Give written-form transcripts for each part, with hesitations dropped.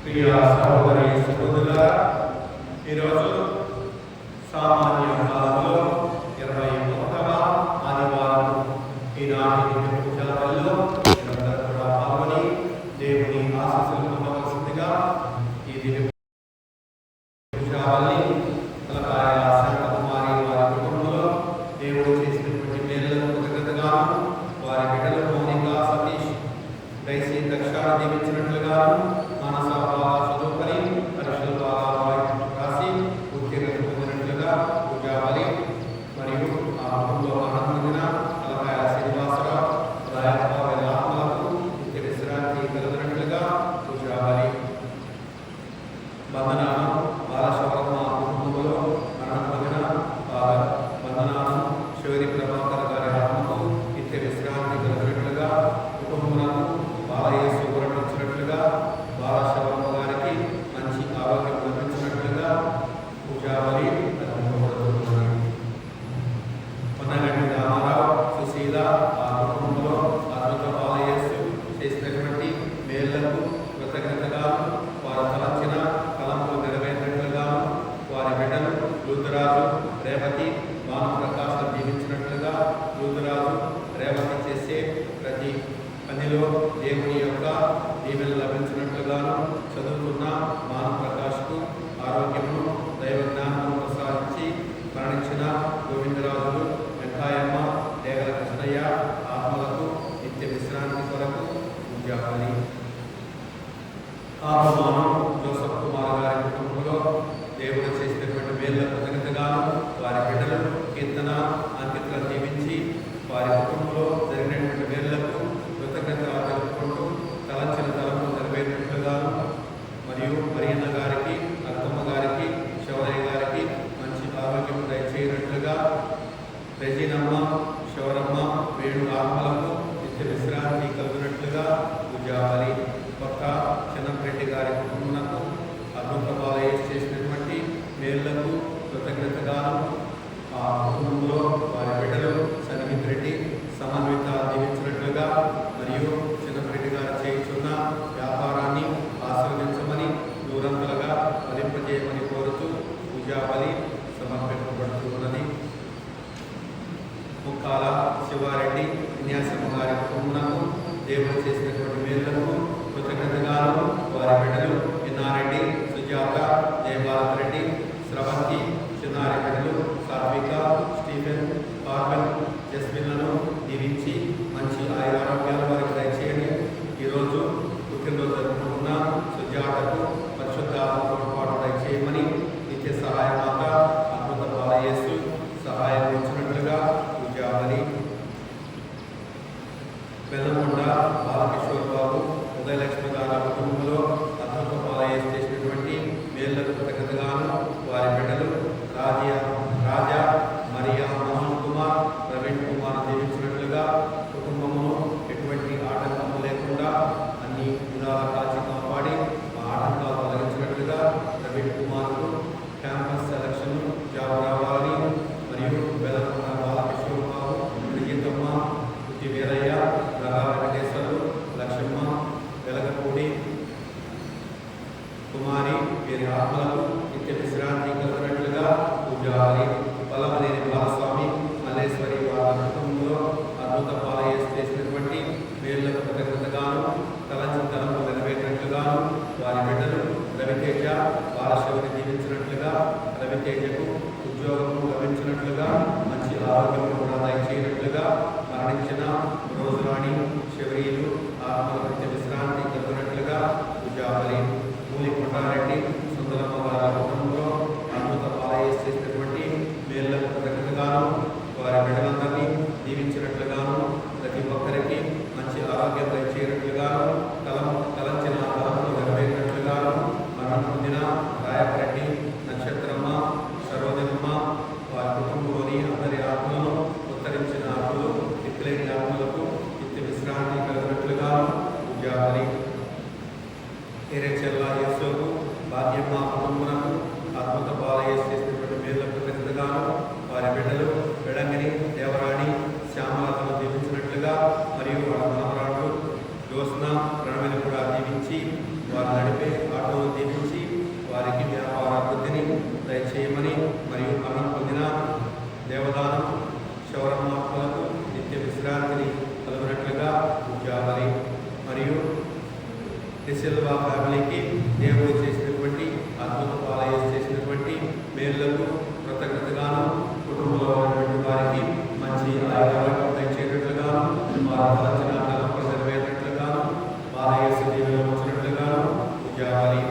ప్రియ సహోదరి సహోదరులారా, ఈరోజు సామాన్య కాలంలో 21వ ఆదివారం ఈనాటి పూజలలో కూడా పాల్గొని దేవుని ఆశీస్సులు పొందవలసిందిగా ఈ దివ్య పూజావళి తలకాయ శాంతకుమారి వారి కుటుంబంలో దేవుడు చేసినటువంటి మేలులను కృతజ్ఞతగాను, వారి బిడ్డలు మౌనిక సతీష్ దయసి దక్షాన్ని దీవించినట్లుగా మానస బాగా చదువుకొని పరీక్షలు బాగా రాసి ఉత్తీర్ణత పొందినట్లుగా పూజావళి మరియు ఆ కుటుంబంలో ఆనందించిన తలకాయ శ్రీనివాసరావు రాయప్ప వారి ఆత్మలకు నిత్య విశ్రాంతి కలిగినట్లుగా పూజావళి వందనానం బాలశౌరమ్మ కుటుంబంలో మరణం పొందిన వందనానం శివరి ప్రభాకర్ గారి ఆత్మకు నిత్య విశ్రాంతి కలిగినట్లుగా కుటుంబములకు బాలయేసు ఊరటించినట్లుగా బాలశౌరమ్మ గారికి మంచి ఆరోగ్యం లభించినట్లుగా పూజావళి పొన్నగంటి రామారావు సుశీల ఆ కుటుంబంలో అద్భుత బాలయేసు చేసినటువంటి మేళ్లకు కృతజ్ఞతగా వారు తలంచిన కలంలో నెరవేరినట్లుగా వారి బిడ్డలు లూతురాజు రేవతి భానుప్రకాశ్ జీవించినట్లుగా లూతురాజు రేవతి చేసే ప్రతి పనిలో దేవుని యొక్క దీవెనలు లభించినట్లుగాను చదువుతున్న భానుప్రకాష్కు ఆరోగ్యమును దైవ జ్ఞానమును ప్రసాదించి మరణించిన గోవిందరాజులు వెంకాయమ్మ దేగల కృష్ణయ్య ఆత్మలకు నిత్య విశ్రాంతి కొరకు పూజావళి ఆహ్వానం జోసఫ్ కుమార్ గారి కుటుంబంలో దేవుడు చేసినటువంటి మేళ్ళ కృతజ్ఞతగాను వారి బిడ్డలను కీర్తన అంకితులను దీవించి వారి కుటుంబంలో జరిగినటువంటి మేళ్లకు కృతజ్ఞత తెలుపుకుంటూ తలంచిన తలంలో నెరవేరినట్లుగాను మరియు మరియన్న గారికి అత్తమ్మ గారికి శౌరయ్య గారికి మంచి ఆరోగ్యం దయచేయనట్లుగా రెజీనమ్మ శౌరమ్మ వేణు ఆత్మలకు నిత్య విశ్రాంతి కలిగినట్లుగా పూజావళి కొత్త చిన్నరెడ్డి గారి కుటుంబమునకు అద్భుత బాలయ్య చేసినటువంటి మేళ్లకు కృతజ్ఞతగాను ఆ కుటుంబంలో వారి బిడ్డలు సన్నిహిత్ రెడ్డి సమన్విత దీవించినట్లుగా మరియు చిన్నరెడ్డి గారు చేయించున్న వ్యాపారాన్ని ఆశీర్వదించమని దూరంతలుగా ఫలింపజేయమని కోరుతూ పూజావళి సమర్పింపబడుతున్నది. ముక్కాల శివారెడ్డి విన్యాసమ్మ గారి కుటుంబమునకు దేవుడు చేసినటువంటి మేళ్లకు కృతజ్ఞతగాను వారి బిడ్డలు ఎన్నారెడ్డి సుజాత జయభారత్ రెడ్డి స్రవంతి చిన్నారి బిడ్డలు సాత్విక స్టీఫెన్ కార్బన్ జస్మిన్లను దీవించి మంచి ఆరోగ్యాల వారికి దయచేయండి. ఈరోజు పుట్టినరోజు జరుపుకుంటున్న సుజాతకు పరిశుద్ధాత్మతో పాటు దయచేయమని నిత్య సహాయమాత అద్భుత బాలయేసు సహాయం ఇచ్చినట్లుగా పూజావళి బెల్లంకొండ బాలకిషోర్ బాబు ఉదయలక్ష్మి గారి కుటుంబంలో అద్భుత బాలయేసు చేసినటువంటి మేళ్లకు కృతజ్ఞతగాను వారి బిడ్డలు రాజా మరియా మోహన్ కుమార్ ప్రవీణ్ కుమార్ జీవించినట్లుగా కుటుంబమును ఎటువంటి ఆటంకము లేకుండా అన్ని విధాల కాచి కాపాడి ఆ ఆటంకాలు తొలగించినట్లుగా ప్రవీణ్ కుమార్కు క్యాంపస్ సెలక్షన్ జాబ్ రావాలని మరియు బెల్లంకొండ బాలకిషోర్ బాబు ప్రియతమ్మ పుట్టి వీరయ్య రగా వెంకటేశ్వరులు లక్ష్మమ్మ వెలగపూడి కుమారి వీరి ఆత్మలకు నిత్య విశ్రాంతి కలిగినట్లుగా పూజావళి బలమనేని బాలస్వామి మల్లేశ్వరి వారి కుటుంబంలో అద్భుత బాలయేసు చేసినటువంటి మేళ్లకు కృతజ్ఞతగాను తలంచిన తలంలో నెరవేరినట్లుగాను వారి బిడ్డలు రవితేజ బాలశివుని జీవించినట్లుగా రవితేజకు ఉద్యోగము లభించినట్లుగా మంచి ఆరోగ్యం కూడా దయచేయనట్లుగా మరణించిన రోజురాణి శివరీలు ఆత్మల నిత్య విశ్రాంతి కలిగినట్లుగా పూజావళి మూలి కొండారెడ్డి సుందరమ్మ గారి కుటుంబంలో అద్భుత బాలయేసు చేసినటువంటి మేళ్లకు కృతజ్ఞతగాను వారి బిడ్డలందరినీ దీవించినట్లుగాను ప్రతి ఒక్కరికి మంచి ఆరోగ్యం దయచేయనట్లుగాను తలంచిన తలంలో నెరవేరినట్లుగాను మరణం పొందిన రాయపరెడ్డి నక్షత్రమ్మ సరోజనమ్మ వారి కుటుంబంలోని అందరి ఆత్మలను ఉత్తరించిన ఆత్మలు దిక్కులేని ఆత్మలకు నిత్య విశ్రాంతి కలిగినట్లుగాను పూజావళి ఎరెచెల్ల యేసుకు బాధ్యమ్మ కుటుంబమునకు అద్భుత బాలయేసు చేసినటువంటి మేళ్లకు కృతజ్ఞతగాను వారి బిడ్డలు వెడంగిని దేవరాణి శ్యామలతను దీవించినట్లుగా మరియు వాళ్ళ మనవరాడు జ్యోత్స్న ప్రణవిని కూడా దీవించి వారు నడిపే ఆటో దయచేయమని మరియు మరణం పొందిన దేవదానం శౌరమాత్మలకు నిత్య విశ్రాంతిని కలుగునట్లుగా పూజాబలి మరియు డిసిల్వా ఫ్యామిలీకి దేవుడు చేసినటువంటి అద్భుత పాలయ చేసినటువంటి మేలులకు కృతజ్ఞతగాను కుటుంబంలో ఉన్నటువంటి వారికి మంచి ఆరోగ్యం దయచేటట్లుగాను వారి తలచిన తలంపులు నెరవేరినట్లుగాను పాలయ సజీవులు వచ్చినట్లుగాను పూజాబలి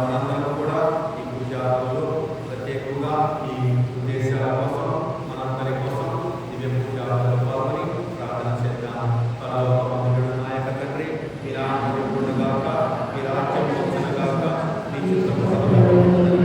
మనందరం కూడా ఈ పూజాబుల్లో ప్రత్యేకంగా ఈ ఉద్దేశాల కోసం మనందరి కోసం దివ్య పూజాబుల్లో పాల్గొని ప్రార్థన చేద్దాం. పరలోకమందున నా యొక్క తండ్రి, మీ రాజ్యం ఉండగాక, మీ రాజ్యం వచ్చునగాక, మీ చిత్తము పరలోకమందు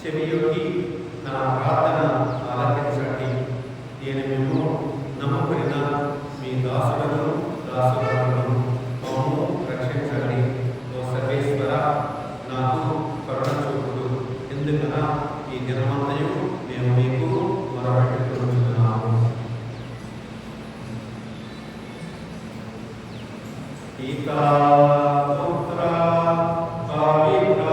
చెవియొగ్గి నా ప్రార్థన ఆలకించండి. నేను మేము నమ్మబడిన మీ దాసులను దాసులను మమ్ము రక్షించండి. ఓ సర్వేశ్వర, నాకు కరుణ చూపుడు. ఎందుకనా ఈ దినమంతయు మేము మీకు మొరపెట్టుకుంటున్నాము. పితా పుత్ర పవిత్ర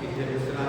విద్య విశ్రాంతి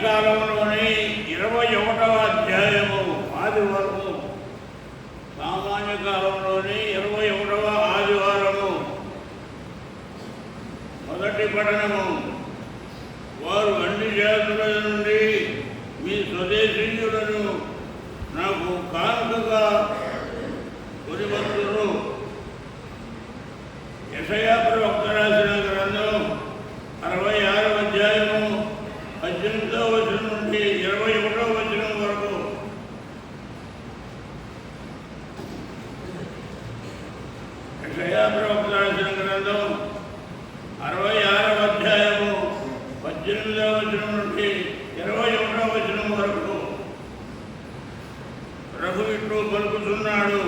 కాలంలోని 21వ అధ్యాయము ఆదివారము. సామాన్య కాలంలోని 21వ ఆదివారము. మొదటి పఠనము. వారు అన్ని జాతుల నుండి మీ స్వదేశీయులను నాకు కానుకగా కొనివస్తురు. యెషయా ప్రవక్త రాసిన గ్రంథం 66వ అధ్యాయము 18వ వచనం నుండి 21వ వచనం వరకు. యెషయా ప్రవక్త రాసిన గ్రంథం 66వ అధ్యాయము 18వ వచనం నుండి 21వ వచనం వరకు. ప్రభు ఇట్లు పలుకుతున్నాడు,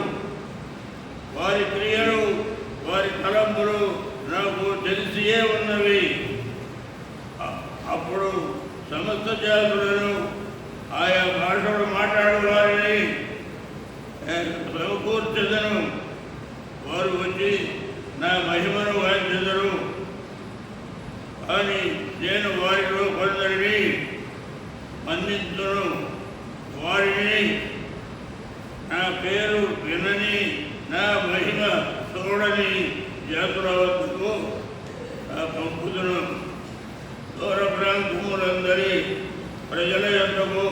వారి క్రియలు వారి తలంపులు నాకు తెలిసియే ఉన్నవి. అప్పుడు సమస్త జాతులను ఆయా భాషలు మాట్లాడు వారిని సమకూర్చెదను. వారు వచ్చి నా మహిమను వాయించెదరు. కానీ నేను వారిలో కొందరిని మందించును. వారిని నా పేరు వినని నా మహిమ చూడని జాతుల వద్దకు పంపుదును. దూర ప్రాంతములందరి ప్రజల యొద్దకు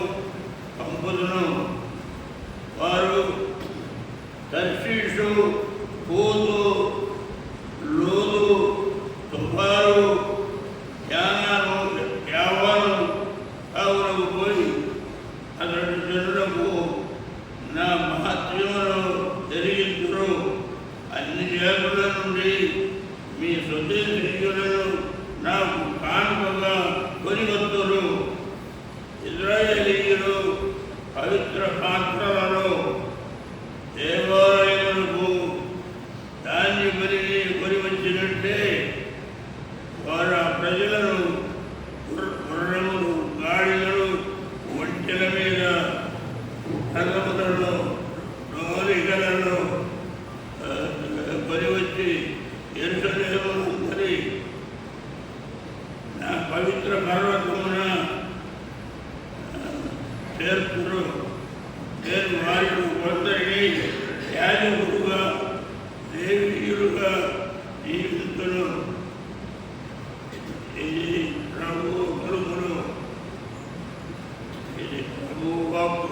పంపుదును. వారు తర్షీషు, పూతు, లూదు, తుఫారు, యావాను కావులకు పోయి అతడి జనులకు నా మహత్యమును తెలిగించురు. అన్ని జాతుల నుండి మీ స్వదేశీయులను నాకు కానుకగా కొనివస్తురు. ఇశ్రాయేలీయులు పవిత్ర పాత్రలలో దేవాలయములకు ధాన్య బలిని కొనివచ్చినట్టే వారు ఆ ప్రజలను గుర్రములు, గాడిదలు, ఒంటెల మీద, రథములను, నోలికలను కొనివచ్చి యెరూషలేమునందరి నా పవిత్ర పర్వతమున చేర్చురు. నేను వారిని కొందరిని యాజకులుగా, లేవీయులుగా జీవించును. ఇది ప్రభువు పలుకులు. ఇది ప్రభువు వాక్కు.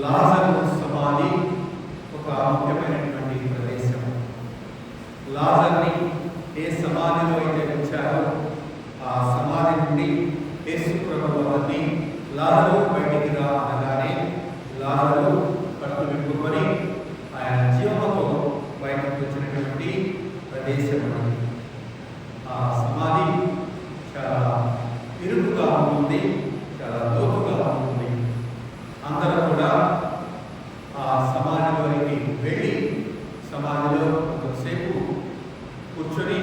లాజరు సమాధి ఒక ఒక ముఖ్యమైనటువంటి ప్రదేశం. లాజర్ని ఏ సమాధిలో అయితే ఉంచారో ఆ సమాధి నుండి యేసు ప్రభువు వారిని లాజరు బయటికి రా అనగానే లాజరు కట్టు విప్పుకొని ఆయన జీవంతో బయటకు వచ్చినటువంటి ప్రదేశం అది. ఆ సమాధి చాలా ఇరుకుగా ఉంటుంది, చాలా లోతుగా ఉంటుంది. అందరూ కూడా ఆ సమాధిలోకి వెళ్ళి సమాధిలో కొంతసేపు కూర్చొని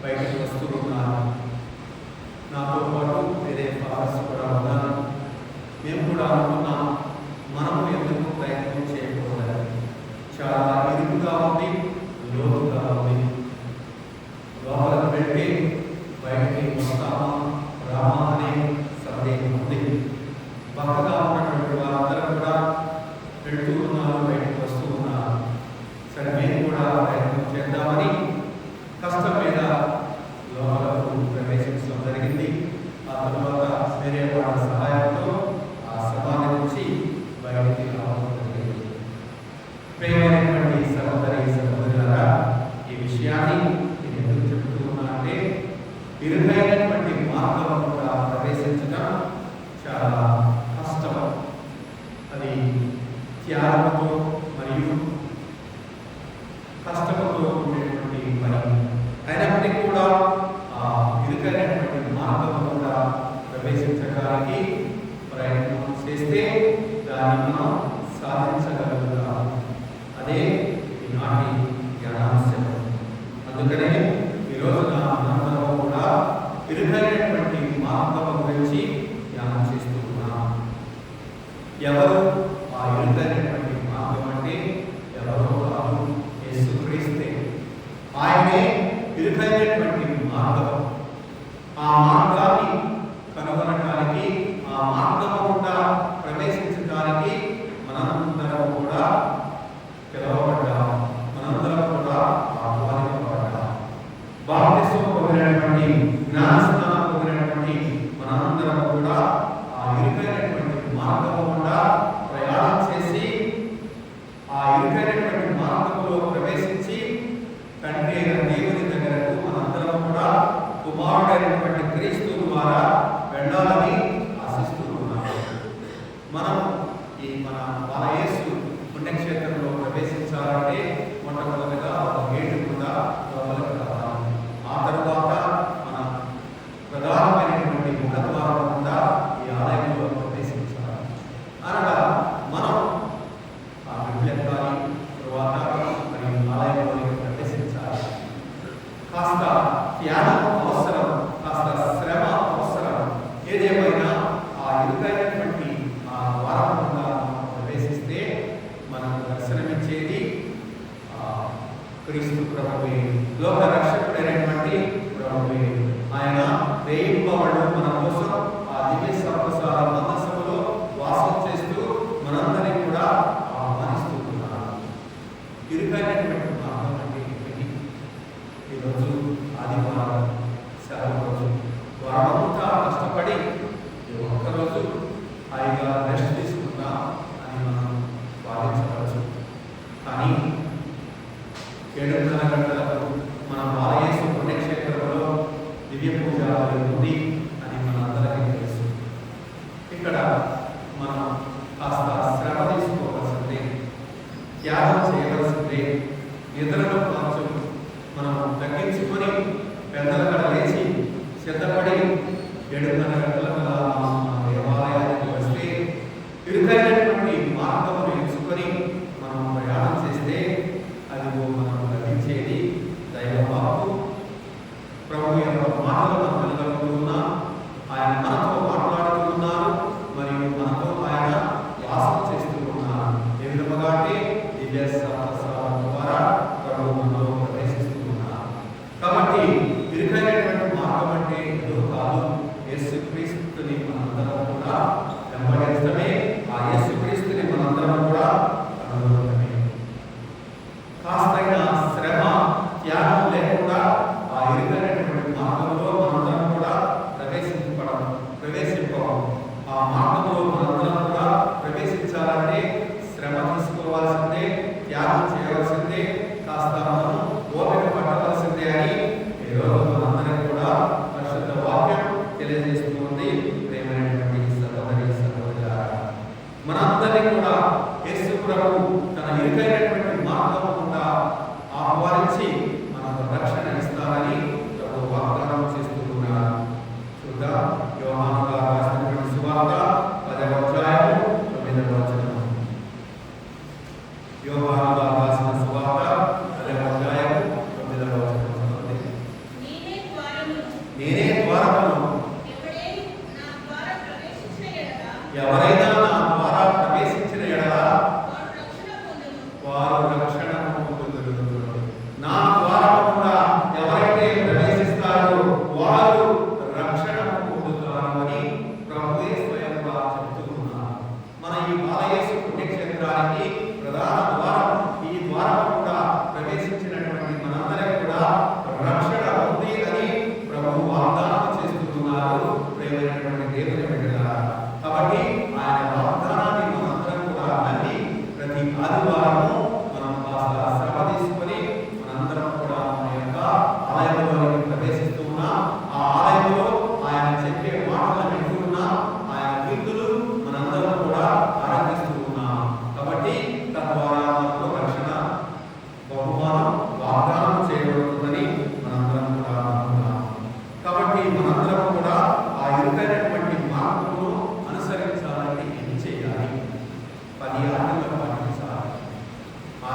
బయటకు వస్తూ ఉన్నారు. నాతో పాటు వేరే ఫాదర్స్ కూడా ఉన్నారు. మేము కూడా అనుకున్నాం, మనము ఎందుకు ప్రయత్నం చేయకూడదని. చాలా ఇరుకుగా ఉంది, లోతుగా ఉంది. లోపలికి వెళ్తే బయటికి వస్తామా రామా అనే సందేహం ఉంది. పక్కగా ఉన్నటువంటి వారందరూ కూడా వెళ్తూ ఉన్నారు, బయటకు వస్తూ ఉన్నారు. సరే మేము కూడా ప్రయత్నం చేద్దామని కష్టం మీద లోపలకు ప్రవేశించడం జరిగింది. ఆ తర్వాత వేరే వాళ్ళ సహాయంతో ఆ సమాధి నుంచి బయటికి రావడం జరిగింది. ప్రియమైనటువంటి సహోదరి సహోదరులారా, ఈ విషయాన్ని నేను ఎందుకు చెబుతూ ఉన్నా అంటే, ఇరుకైనటువంటి మార్గం కూడా ప్రవేశించడం చాలా కష్టం. అది త్యాగంతో మరియు కష్టంతో ఉండేటువంటి పని. అయినప్పటికీ కూడా ఆ ఇరుకైనటువంటి మార్గం కూడా ప్రవేశించడానికి ప్రయత్నం చేస్తే దాన్ని మనం సాధించగలుగుతాం. అదే ఈనాటి జ్ఞానాంశం. అందుకనే ఈరోజున మనందరం కూడా ఇరుకైనటువంటి మార్గం గురించి ధ్యానం చేస్తూ ఉన్నాం. ఎవరు ఆ ఇరుకైనటువంటి మార్గం అంటే ఎవరో కాదు, యేసుక్రీస్తే. ఆయనే ఇరుకైనటువంటి మార్గం. ఆ మార్గాన్ని కనుగొనడానికి, ఆ మార్గం గుండా ప్రవేశించడానికి మనందరం కూడా పిలువబడ్డాం. మనందరం కూడా ఆహ్వానింపబడ్డాం. బాప్తిస్మం పొందినటువంటి, జ్ఞానస్నానం పొందినటువంటి మనందరం కూడా ఆ ఇరుకైనటువంటి మార్గం గుండా ప్రయాణం చేసి ఆ ఇరుకైనటువంటి మార్గంలో ప్రవేశించి తండ్రి అయిన దేవుని దగ్గరకు మనందరం కూడా కుమారుడైనటువంటి క్రీస్తు ద్వారా వెళ్ళాలని ఆశిస్తూ ఉన్నాము. మనం ఈ మన యేసు పుణ్యక్షేత్రంలో ప్రవేశించాలంటే మొట్టమొదటిగా ఒక గేటు కూడా లోపలికి రావాలి. ఆ తరువాత మన ప్రధానమైనటువంటి ముఖద్వారం కూడా ఈ ఆలయంలో ప్రవేశించాలి. అనగా మనం ఆ విజ్ఞప్తాన్ని తరువాత మరియు ఆలయంలోకి ప్రవేశించాలి. కాస్త త్యాగం అవసరం, కాస్త శ్రమ అవసరం. ఏదేమైనా ఆ ఇరుకైనటువంటి ఆ ద్వారం గుండా ప్రవేశిస్తే మనకు దర్శనమిచ్చేది క్రీస్తు ప్రభువే, లోక రక్షకుడైనటువంటి ప్రభువే. ఆయన రేయింబవళ్ళు మన కోసం ఆ దివ్య సర్వసార మందసములో వాసం చేస్తూ మనందరినీ కూడా ఆహ్వానిస్తూ ఉన్నారు. ఇరుకైనటువంటి మార్గం అంటే ఏమిటి? ఈరోజు ఆదివారం సెలవు రోజు, వారమంతా కష్టపడి ఒక్కరోజు హాయిగా రెస్ట్ తీసుకుందాం అని మనం భావించవచ్చు. కానీ 7:30 గంటలకు మన బాలయేసు పుణ్యక్షేత్రంలో దివ్య పూజ ఉంది అని మనందరికీ తెలుసు. ఇక్కడ మనం కాస్త శ్రమ తీసుకోవాల్సిందే, త్యాగం చేయవలసిందే. నిద్రలో కొంచెం మనం తగ్గించుకొని పెద్దల లేచి సిద్ధపడి 7:30 గంటల దేవాలయానికి వస్తే ఇరుకైనటువంటి మార్గమును ఎంచుకొని మనం ప్రయాణం చేస్తే అది మనం లభించేది దైవ వాక్కు. ప్రభు యొక్క మాటలు మనం వినగలుగుతూ ఉన్నాం. ఆయన మనతో మాట్లాడుతూ ఉన్నారు మరియు మనతో ఆయన వాసం చేస్తూ ఉన్నారు. ఏ విధముగా అంటే దివ్య సహస్రాల ద్వారా ప్రభు మనలో ప్రవేశిస్తూ ఉన్నారు. కాబట్టి ఇరుకైనటువంటి మార్గం అంటే ఏదో కాదు, యేసుక్రీస్తుని మనందరం కూడా వెంబడించడమే. ఆ యేసు ప్రయాణం చేయవలసిందే, కాస్త మనం ఓపిక పట్టవలసిందే అని ఈరోజు మనందరికీ కూడా పరిశుద్ధ వాక్యం తెలియజేస్తూ ఉంది. ప్రేమైనటువంటి సహోదరి సహోదరులారా, మనందరినీ కూడా యేసు ప్రభు తన ఇరుకైనటువంటి మార్గం గుండా ఆహ్వానించి మనకు రక్షణ ఇస్తారని ప్రభు వాగ్దానం చేస్తూ ఉన్నారు. చూద్దాం, యోహాను గారు రాసినటువంటి సువార్త 10వ అధ్యాయం 9వ వచనం. యోహాను గారు రాసిన సువార్త 10వ అధ్యాయం 9వ వచనం. నేనే ద్వారమును, ఎవరైనా నా ద్వారా ప్రవేశించిన ఎడల వారు రక్షణ పొందుదురు. నా ద్వారం గుండా ఎవరైతే ప్రవేశిస్తారో వారు రక్షణ పొందుతారు అని ప్రభువే స్వయంగా చెప్తూ ఉన్నారు. మన ఈ బాలయేసు పుణ్యక్షేత్రానికి ప్రధాన ద్వారం, ఈ ద్వారం గుండా ప్రవేశించినటువంటి మనందరికీ కూడా రక్షణ ఉంది అని ప్రభువు వాగ్దానం చేస్తున్నారు. ప్రేమైనటువంటి దేవుని బిడ్డలారా, కాబట్టి ఆయన వాగ్దానాన్ని మనందరం కూడా నమ్మి ప్రతి ఆదివారము మనం కాస్త శ్రమ తీసుకొని మనందరం కూడా మన యొక్క ఆలయంలోకి ప్రవేశిస్తూ ఉన్నాం. ఆ ఆలయంలో ఆయన చెప్పే మాటలను వింటూ ఉన్నాం. ఆయన కీర్తులు మనందరం కూడా ఆరాధిస్తూ ఉన్నాం. కాబట్టి తద్వారా మనకు రక్షణ బహుమానం వాగ్దానం చేయబడుతుందని మనందరం కూడా అనుకున్నాం. కాబట్టి మనందరం కూడా ఆ ఇరుకైనటువంటి మార్గమును అనుసరించాలని ఏం చేయాలి? 10 ఆజ్ఞలు పాటించాలి. ఆ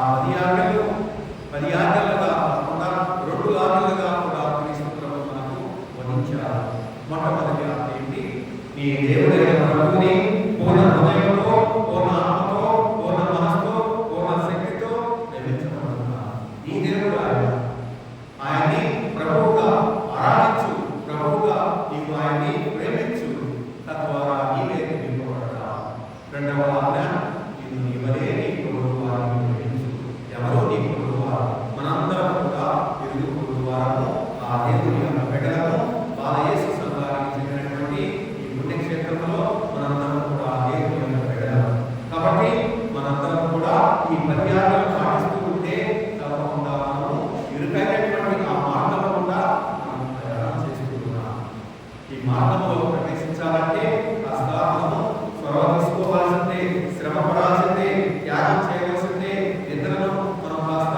10 ఆజ్ఞలుగా కాకుండా 2 ఆజ్ఞలుగా కూడా క్రీస్తు ప్రభు మనకు వహించారు. మొట్టమొదటి ఆజ్ఞ ఏంటి? నీ దేవుడైన ప్రభువుని పూర్ణ హృదయంతో, పూర్ణ ఆత్మతో, పూర్ణ మనసుతో, పూర్ణ శక్తితో ప్రేమించబడుతున్నారు. నీ దేవుడు ఆయన్ని ప్రభువుగా ఆరాధించు, ప్రభువుగా నీవు ఆయన్ని ప్రేమించు, తద్వారా నీవే నింపబడతావు. రెండవ ఆజ్ఞ, నీవు నీవలే నీ పొరుగువారిని ప్రేమించు. ఎవరో నీ పొరుగువారు? మనందరం కూడా ఇరుగు పొరుగువారము, ఆ దేవుని యొక్క బిడ్డలము. బాలయేసు సంఘానికి చెందినటువంటి ఈ పుణ్యక్షేత్రంలో మనందరం కూడా ఆ దేవుని యొక్క బిడ్డలము. కాబట్టి మనందరం కూడా ఈ 10 ఆజ్ఞలు పాటిస్తూ ఉంటే తప్పకుండా మనము ఇరుకైనటువంటి ఆ మార్గం గుండా మనం ప్రయాణం చేస్తూ ఉన్నాం. ఈ మార్గంలో ప్రవేశించాలంటే కాస్త మనము చొరవ తీసుకోవాల్సిందే, శ్రమ పడాల్సిందే, త్యాగం చేయవలసిందే, నిద్రను మనం కాస్త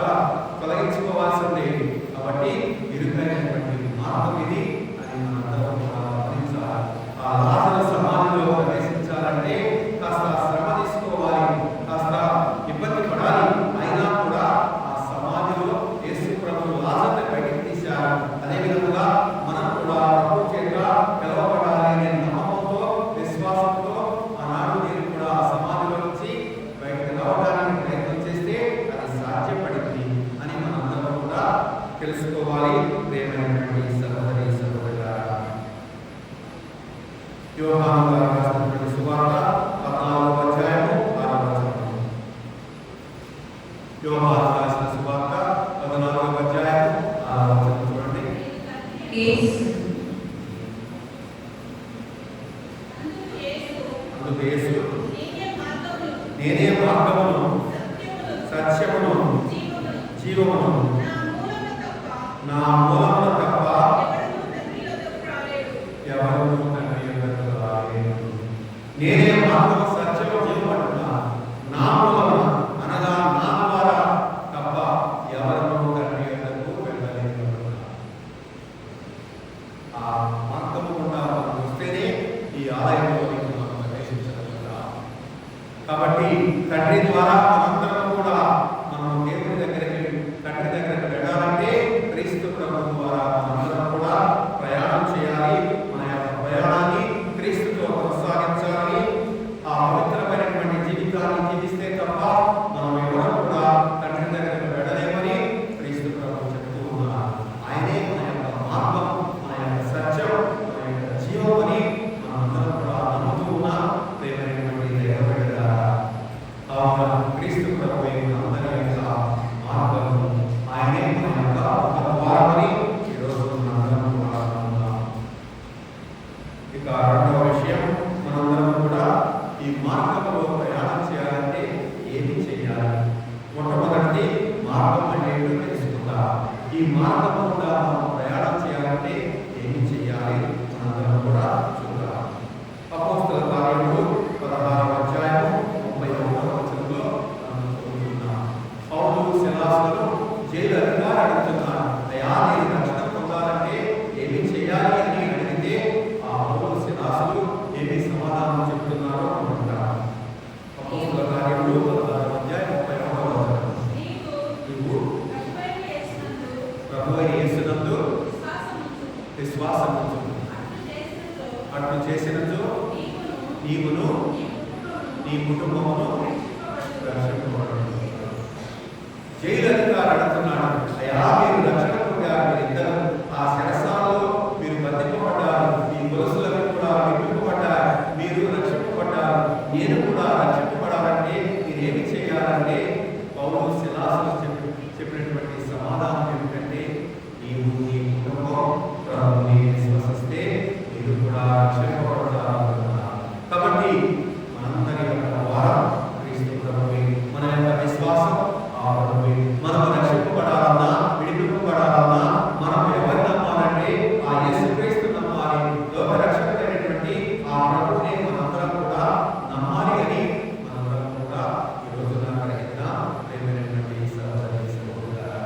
తొలగించుకోవాల్సిందే. కాబట్టి ఇరుకైనటువంటి మార్గం ఇది అని మనందరం కూడా గమనించాలి. ఆ లాజరు సమాధిలో ప్రవేశించాలంటే కాస్త శ్రమ తీసుకోవాలి, కాస్త ఇబ్బంది పడాలి. అయినా కూడా ఆ సమాధిలో యేసు ప్రభు లాజరుని బయటికి తీశారు. అదే విధంగా మనం కూడా ప్రభు చేత పిలవబడాలి అనే నమ్మకంతో, విశ్వాసంతో ఆనాడు నేను కూడా ఆ సమాధిలో నుంచి బయటకు రావడానికి ప్రయత్నం చేస్తే అది సాధ్యపడింది అని మనందరం కూడా తెలుసుకోవాలి. ప్రేమైనటువంటి సహోదరి సహోదరులారా, యోహాను గారు రాసినటువంటి సువార్త 14వ అధ్యాయము 6వ వచనం. యోహాను రాసిన సువార్త 14వ అధ్యాయము 6వ వచనం చూడండి. అందుకు యేసు, నేనే మార్గమును, సత్యమును, జీవమును, నా మూలమున తప్ప ఎవరు తండ్రి యొద్దకు రాలేరు. నేనే మార్గము, సత్యము, జీవము అంటున్నాను. నా మూలమున అనగా నా ద్వారా తప్ప ఎవరు తండ్రి యొద్దకు వెళ్ళలేరు. ఆ మార్గము గుండా మనం వస్తేనే ఈ ఆలయంలోనికి మనం ప్రవేశించగలుగుతాం. కాబట్టి తండ్రి ద్వారా మనందరం కూడా మనం దేవుని దగ్గరికి, తండ్రి దగ్గరికి వెళ్ళాలంటే క్రీస్తు ప్రభు ద్వారా మనందరం కూడా ప్రయాణం చేయాలి. మన యొక్క ప్రయాణాన్ని క్రీస్తుతో కొనసాగించాలి. ఆ పవిత్రమైనటువంటి జీవితాన్ని జీవిస్తే తప్ప మనం ఎవరు కూడా తండ్రి దగ్గరికి వెళ్ళలేమని క్రీస్తు ప్రభు చెప్తూ ఉన్నారు. ఆయనే మన యొక్క మార్గం, మన యొక్క సత్యం, మన యొక్క జీవం అని మనందరం కూడా నమ్ముతూ ఉన్నాం. ప్రేమైనటువంటి దైవ బిడ్డలారా, కావున క్రీస్తు ప్రభు అందరి యొక్క మార్గము, ఆయనే మన యొక్క ద్వారమని ఈరోజు మనందరం కూడా ఉన్నాం. ఇక రెండవ విషయం, మనందరం కూడా ఈ మార్గంలో ప్రయాణం చేయాలంటే ఏమి చేయాలి? మొట్టమొదటి ఈ మార్గం కూడా మనం ప్రయాణం చేయాలంటే ఏమి చేయాలి మనందరం కూడా చూద్దాం. అపోస్తల కార్యములు 16వ అధ్యాయము 31వ వచనంలో మనం చదువుతున్నాం. పౌలు శిలాసులు జైలు అధికారి అడుగుతున్నారు, అయ్యా నేను రక్షణ పొందాలంటే ఏమి చేయాలి అని అడిగితే ఆ పౌలు శిలాసులు ఏమి సమాధానం చెప్తున్నారో అనుకుంటారు. అపోస్తల కార్యములు 16వ అధ్యాయం 31వ వచనం, నీవు ప్రభువైన యేసునందు విశ్వాసముంచు, అట్లు చేసినందు నీవును నీ కుటుంబమును రక్షింపబడును. జైలు అధికారి అడుగుతున్నాడు, అయ్యా మీరు రక్షణ పొందారు, మీరిద్దరు ఆ శిరస్సాలలో మీరు బంధింపబడ్డారు, ఈ గొలుసులకు కూడా విడిపింపబడ్డారు, మీరు రక్షింపబడ్డారు, నేను కూడా రక్షింపబడాలంటే మీరేమి చేయాలంటే పౌలు శిలాసులు చెప్పినటువంటి సమాధానం ఏమిటంటే, నీవు నీ కుటుంబం ప్రభువుని విశ్వసిస్తే మీరు కూడా రక్షింపబడతారు. కాబట్టి మనందరి యొక్క ద్వారం క్రీస్తు ప్రభువే, మన యొక్క విశ్వాసం ఆ ప్రభువే. మనం రక్షింపబడాలన్నా విడిపింపబడాలన్నా మనం ఎవరు నమ్మాలంటే ఆ యేసుక్రీస్తు నమ్మాలి. లోక రక్షకుడైనటువంటి ఆ ప్రభువుని మనందరం కూడా నమ్మాలి అని మనందరం కూడా ఈ రోజున కలిగిన ప్రేమైనటువంటి సహోదరి సహోదరులారా,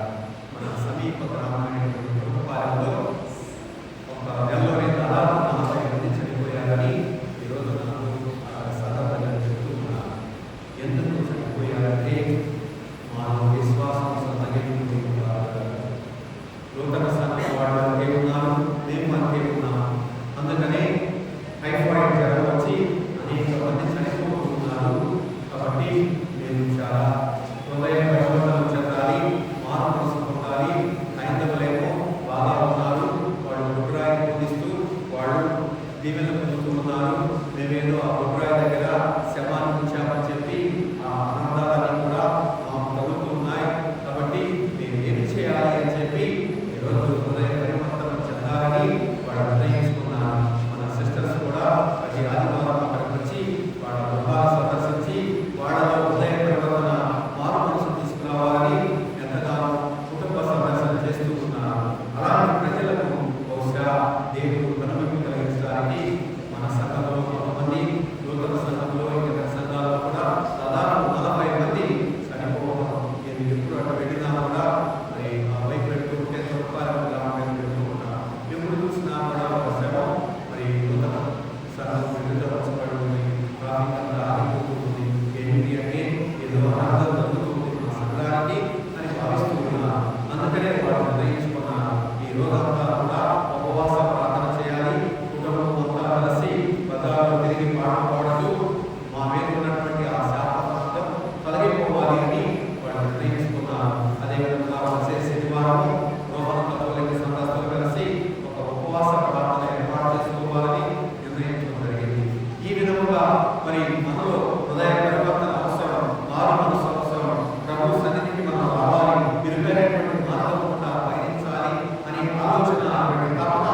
మన సమీప గ్రామమైనటువంటి కుటుంబాలలో ఒక నెలలోనే దాదాపు 40 మంది చనిపోయారని ఈ రోజు నాకు సహోదరులు చెప్తూ ఉన్నారు. ఎందుకు చనిపోయారంటే మానవ విశ్వాసం సన్నగిలిపోయి నూతన సంఘం వాళ్ళు అంతే ఉన్నారు, మేము అంతే ఉన్నాము. అందుకనే టైఫాయిడ్ జ్వరం వచ్చి అనేక మంది చనిపోతున్నారు. కాబట్టి మేము చాలా హృదయ పరివర్తన చెందాలి, మార్పు పొందాలి. హైందవులేమో బాగా ఉన్నారు, వాళ్ళు గుడ్రాయి పొందిస్తూ వాళ్ళు దీవెన పొందుతూ ఉన్నారు. మేమేదో ఆ గుడ్రాయి దగ్గర శవాన్ని ఉంచామని చెప్పి ఆ అనాథాలన్నీ కూడా మాకు తగులుతూ ఉన్నాయి. కాబట్టి మేము ఏమి చేయాలి అని చెప్పి ఈరోజు హృదయ పరివర్తన చెందాలని వాళ్ళు నిర్ణయించుకున్నారు. మన సిస్టర్స్ కూడా ప్రతి ఆదివారం అక్కడికి వచ్చి వాళ్ళ గృహాలు సందర్శించి వాళ్ళలో హృదయ పరివర్తన మార్పును తీసుకురావాలని ఎంతగానో కుటుంబ సందర్శన చేస్తూ ఉన్నారు. అలాంటి ప్రజలకు బహుశా దేవుడు కనువిప్పు కలిగించడానికి మన సంఘంలో కొంతమంది, నూతన సంఘంలో ఇతర సంఘాల్లో కూడా దాదాపు 40 మంది చనిపోవడం. నేను ఎప్పుడు అటు వెళ్ళినా కూడా మరి ఆ వైపు పెడుతూ ఉంటే తొలపారం గ్రామం పెడుతూ ఉంటాను. ఎప్పుడు చూసినా కూడా ఒక శవం మరి నూతన సంఘం విడుదలపరచబడి ఉంది. ట్రాఫిక్ అంతా ఆగిపోతూ ఉంది. ఏమిటి అంటే ఏదో అనాథం జరుగుతుంది మన సంఘానికి అని భావిస్తూ ఉన్నారు. అందుకనే వాళ్ళు నిర్ణయించుకున్నారు, ఈ రోజంతా కూడా ఉపవాస ప్రార్థన చేయాలి, కుటుంబం అంతా కలిసి బజార్లో తిరిగి పాట పాడుతూ మా మీద ఉన్నటువంటి ఆ శాపం తొలగిపోవాలి అని వాళ్ళు నిర్ణయించుకున్నారు. అదేవిధంగా వచ్చే శనివారం రోహన కథోలిక సంఘస్థులు కలిసి ఒక ఉపవాస ప్రార్థన ఏర్పాటు చేసుకోవాలని నిర్ణయించడం జరిగింది. ఈ విధముగా మరి మనలో హృదయ పరివర్తన అవసరం, మారు మనసు అవసరం, ప్రభు సన్నిధికి మనం రావాలి, మెరుగైనటువంటి మార్గం కూడా పయనించాలి అనే ఆలోచన, అటువంటి తపన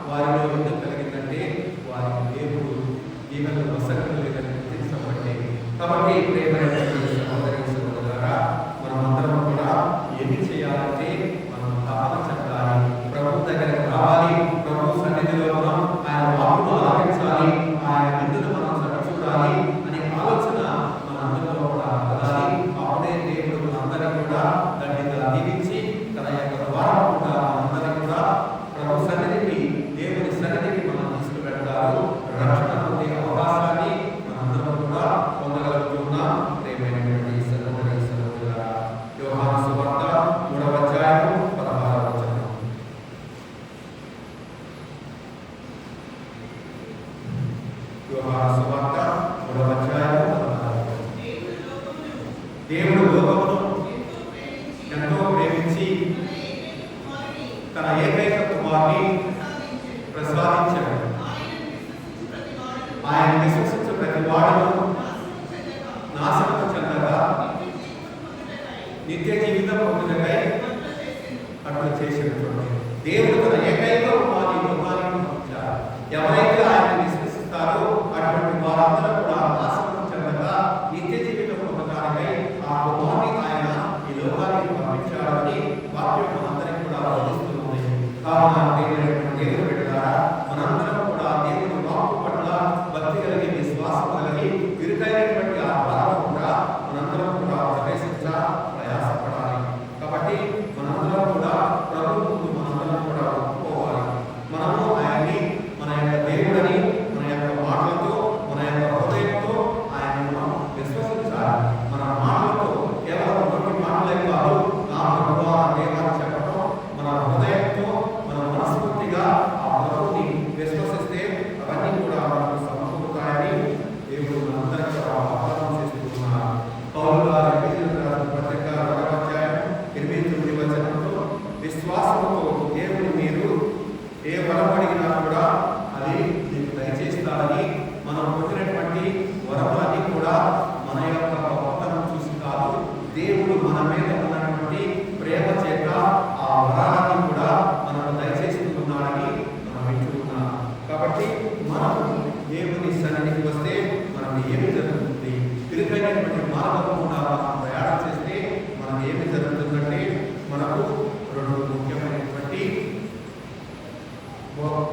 వారిలో ఎందుకు కలిగిందంటే వారికి దేవుడు ఈమెను వసతులు గుర్తించబట్టే. కాబట్టి ప్రేమైనటువంటి సహోదరి సహోదరులారా, మనమందరం కూడా ఏమి చేయాలంటే మనం తపన చెందాలి, ప్రభు దగ్గరకు రావాలి, ప్రభు సన్నిధిలో మనం ఆయన వాక్కును ఆలకించాలి, ఆయన విందును మనం చూడాలి అనే ఆలోచన మనందరిలో కూడా కలగాలి. అప్పుడే దేవుడు మనందరినీ కూడా దండిగా దీవించి తన యొక్క ద్వారా కూడా మనందరినీ కూడా ప్రభు సన్నిధికి, దేవుని సన్నిధికి మనం తీసుకువెళ్తారు. రక్షణ పొందే అవకాశాన్ని మనందరం కూడా పొందగలుగుతున్నాం. ప్రేమైనటువంటి సహోదరి సహోదరులారా, యోహాను సువార్త 3వ అధ్యాయం 16వ వచనం. యోహాను సువార్త 3వ అధ్యాయం 16వ వచనం. దేవుడు లోకమును ఎంతో ప్రేమించి తన ఏకైక కుమారుని ప్రసాదించాడు. ఆయన విశ్వసించు ప్రతి వాడును నాశనము చెందగా నిత్య జీవితం పొందుటకై అట్లు చేసినటువంటి దేవుడు తన ఏకైక కుమారుని లోకానికి పంపించారు. ఎవరైతే ఆయన విశ్వసిస్తారో అటువంటి వారందరూ కూడా నాశనం చెందగా నిత్య జీవితం పొందడానికై ఆ కుమారుని ఆయన ఈ లోకానికి పంపించాడని వాక్యం అందరికీ కూడా కావున దేవుని బిడ్డలారా, మనందరం కూడా దేవుని వాక్కు పట్ల భక్తి కలిగి, విశ్వాసం కలిగి, ఇరుకైనటువంటి ఆ భారం కూడా మనందరం కూడా ప్రవేశించ ప్రయాసపడాలి. కాబట్టి మనందరం కూడా ప్రభు ముందు మనందరం కూడా ఒప్పుకోవాలి. మనము ఆయన్ని మన యొక్క దేవుడని మన యొక్క మాటలతో, మన యొక్క హృదయంతో ఆయన మనం విశ్వసించాలి. మన మాటలతో కేవలం కొన్ని మాటలే కాదు, నా ప్రభువా దేవాన్ని చెప్పడం, మన హృదయంతో మన మనస్ఫూర్తిగా ఆ ప్రభువుని విశ్వసిస్తే అవన్నీ కూడా మనకు సమకూరుతాయని దేవుడు మనందరికీ వాగ్దానం చేస్తున్నారు. పౌలు గారు ఎఫెసీయులకు రాసిన పత్రిక 1వ అధ్యాయం 8-9 వచనంలో, విశ్వాసంతో దేవుని మీరు ఏ వరం అడిగినా కూడా అది మీకు దయచేస్తారని, మనం పొందినటువంటి వరములన్నీ కూడా మన యొక్క గొప్పతనం చూసి కాదు, దేవుడు మన మీద ఉన్నటువంటి ప్రేమ చేత ఆ వరాన్ని కూడా మనకు దయచేస్తున్నాడని మనం వింటున్నాం. కాబట్టి మనం దేవుని సన్నిధికి వస్తే మనకు ఏమి జరుగుతుంది? తిరుగైనటువంటి మార్గం కూడా మనం ప్రయాణం చేస్తే మనకు ఏమి జరుగుతుందంటే, మనకు 2 ముఖ్యమైనటువంటి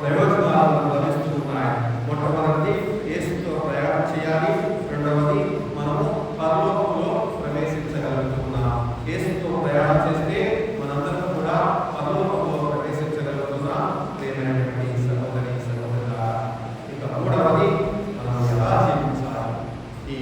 ప్రయోజనాలు లభిస్తూ ఉన్నాయి. మొట్టమొదటిది యేసుతో ప్రయాణం చేయాలి. రెండవది మనము పరలోకంలో ప్రవేశించగలుగుతున్నాం. యేసుతో ప్రయాణం చేస్తే మనందరం కూడా పరలోకంలో ప్రవేశించగలుగుతున్నాం. ప్రియమైనటువంటి సహోదరి సహోదరులారా, ఇక మూడవది మనం ఎలా జీవించాలి? ఈ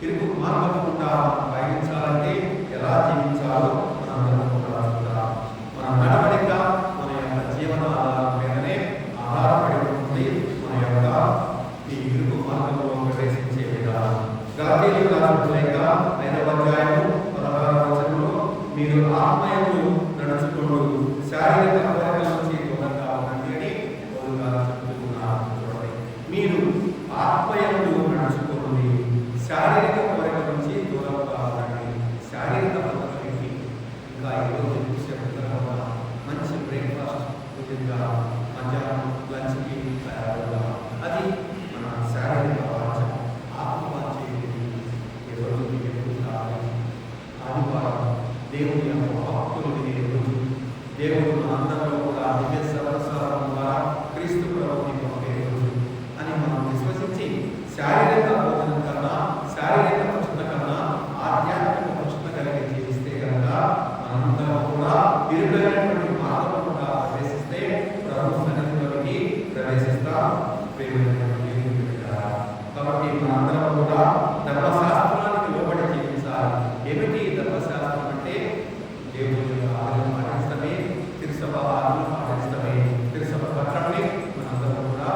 ఇరుకు మార్గం గుండా పయనించాలంటే ఎలా జీవించాలో మనందరం కూడా చూద్దాం. మన నడవడిక మన యొక్క జీవన ఆధారం మీదనే ఆధారపడి ఉంటుంది మన యొక్క ఈ ఇరుకు మార్గంలో ప్రవేశించే విధానం. గలాతీయులకు రాసిన లేఖ 5వ అధ్యాయం 16వ వచనంలో, మీరు ఆత్మయందు నడుచుకుంటూ శారీరక కోరికల నుంచి దూరంగా ఉండండి అని పౌలు గారు చెప్తున్నారు. చూడండి, మీరు ఆత్మయందు నడుచుకోండి, శారీరక కోరికల నుంచి దూరంగా ఉండండి. శారీరక కోరికలకి ఇంకా ఈరోజు చెప్తున్నా, మంచి బ్రేక్ఫాస్ట్ ఉదయంగా మధ్యాహ్నం లంచ్కి తయారుగా, అది మన శారీరక వాంఛ. ఆత్మవాంఛ ఈరోజు మీకు ఎప్పుడు కావాలి? ఆదివారం దేవుని యొక్క వాక్కులు వినే రోజు. దేవుడు మనందరిలో కూడా దివ్య సర్వసారం ద్వారా క్రీస్తు ప్రభువుని పంపే రోజు అని మనం విశ్వసించి, శారీరక భోజనం కన్నా, శారీరక పక్షత కన్నా ఆధ్యాత్మిక పక్షత కలిగి జీవిస్తే కనుక మనందరం కూడా ఇరుకైనటువంటి మార్గం కూడా ప్రవేశిస్తే ప్రభు సన్నిధిలోకి ప్రవేశిస్తాం. కాబట్టి మనందరం కూడా ధర్మశాస్త్రానికి లోబడి జీవించాలి. ఏమిటి ధర్మశాస్త్రం అంటే? దేవుని యొక్క ఆజ్ఞలు పాటించడమే, తిరుసభ ఆజ్ఞలు పాటించడమే, తిరుసభ పత్రాన్ని మనందరం కూడా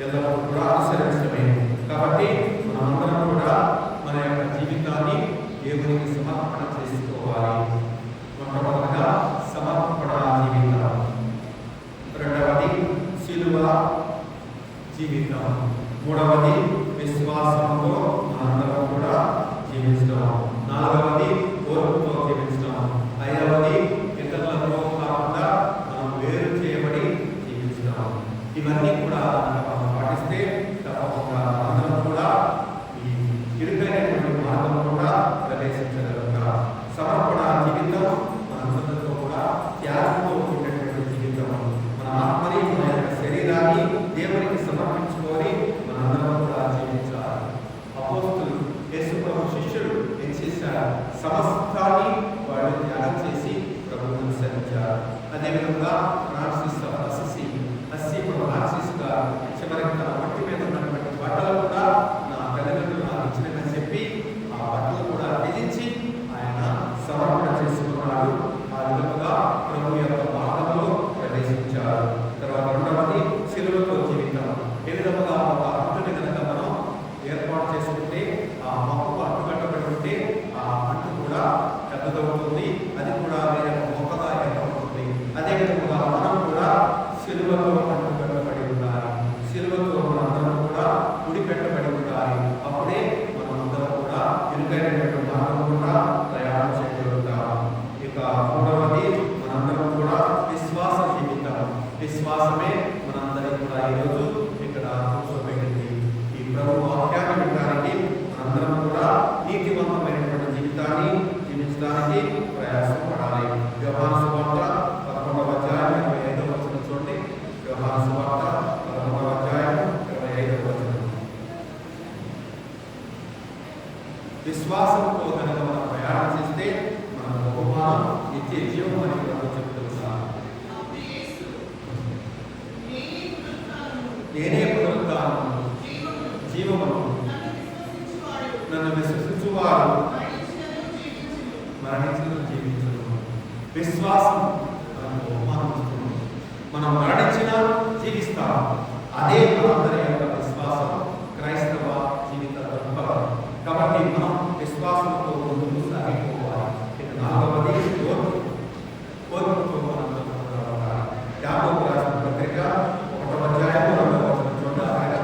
ఎల్లప్పుడూ కూడా అనుసరించడమే. కాబట్టి మనమందరం కూడా మన యొక్క జీవితాన్ని దేవునికి సమర్పణ చేసుకోవాలి. మొట్టమొదటిగా సమర్పణ జీవితం, రెండవది శిలువ జీవితం, మూడవది విశ్వాసంతో మనందరం కూడా జీవించడం, నాలుగవది ఓర్పుతో జీవించడం, ఐదవది ఇతరులతో కాకుండా మనం వేరు చేయబడి జీవించడం. ఇవన్నీ కూడా మనం పాటిస్తే తప్పకుండా అందరం కూడా ఈ ఇరుకైనటువంటి మార్గం కూడా ప్రవేశించగలుగుతాం. సమర్పణ జీవితం మనందరితో కూడా త్యాగంతో ఉండేటువంటి జీవితం. మన ఆత్మని, మన యొక్క శరీరాన్ని దేవునికి సమర్పించుకొని మనందరం కూడా జీవించాలి. అపోస్తులు, యేసు ప్రభు శిష్యులు ఏం చేశారు? సమస్తాన్ని వాళ్ళు త్యాగం చేసి ప్రభువును అనుసరించారు. అదేవిధంగా ఫ్రాన్సిస్ ఆఫ్ అసిసి ఫ్రాన్సిస్ గారు చివరికి తన మట్టి మీద ఉన్నటువంటి బట్టలు కూడా నా తల్లిదండ్రులు నాకు ఇచ్చినని చెప్పి ఆ బట్టలు కూడా త్యజించి ఆయన సమర్పణ చేసుకున్నాడు. ఆ విధంగా ప్రభు యొక్క మార్గంలో ప్రవేశించారు. తర్వాత రెండవది శిలువతో జీవితం. ఏ విధంగా ఒక అంటుని కనుక మనం ఏర్పాటు చేసుకుంటే, ఆ మొక్కకు అంటుకట్టబడి ఉంటే ఆ అంటు కూడా పెద్దదవుతుంది, అది కూడా వేరే మొక్కగా ఏర్పడుతుంది. అదేవిధంగా మనం కూడా శిలువతో అంటుకట్టబడి ఉండాలి. శిలువతో మనందరం కూడా ముడిపెట్టబడి ఉండాలి. అప్పుడే మనమందరం కూడా ఇరుకైనటువంటి మార్గం కూడా ప్రయాణం చేయగలుగుతాం. ఇక మూడవది మనందరం కూడా విశ్వాస జీవితం. విశ్వాసమే మనందరికీ కూడా ఈరోజు ఇక్కడ కూర్చోబెట్టింది. ఈ ప్రభు వాక్యాన్ని వినడానికి మనందరం కూడా నీతివంతమైనటువంటి జీవితాన్ని జీవించడానికి ప్రయాసపడాలి. యోహాను సువార్త 11వ విశ్వాసంతో కనుక మనం ప్రయాణం చేస్తే మన బహుమానం నిత్య జీవం అని ప్రభు చెప్తున్నారు. నేనే పునరుత్థానము జీవమును, నన్ను విశ్వసించువారు మరణించను జీవించను. విశ్వాసం మనకు బహుమానం ఇస్తుంది. మనం మరణించినా జీవిస్తాం. అదే మనందరి యొక్క విశ్వాసం, క్రైస్తవ జీవిత దృక్పథం. కాబట్టి మనం విశ్వాసంతో ముందుకు సాగిపోవాలి. ఇక నాలుగవది ఓర్పుతో మనం యాకోబు రాసిన పత్రిక 1వ అధ్యాయము 2వ వచనం చూడాలి.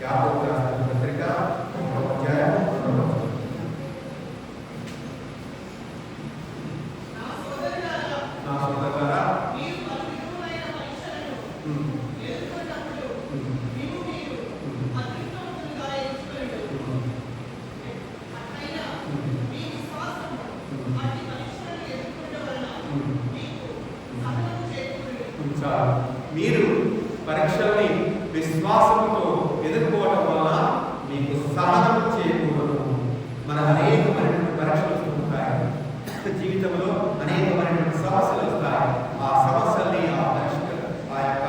యాకోబు రాసిన పత్రిక 1వ అధ్యాయము 2వ వచనం. నా సోదరులారా, మీరు పరీక్షల్ని విశ్వాసంతో ఎదుర్కోవడం వలన మీకు సహనం చేయకూడదు. మన అనేకమైనటువంటి పరీక్షలు వస్తుంటాయి. జీవితంలో అనేకమైనటువంటి సమస్యలు వస్తాయి. ఆ సమస్యల్ని, ఆ యొక్క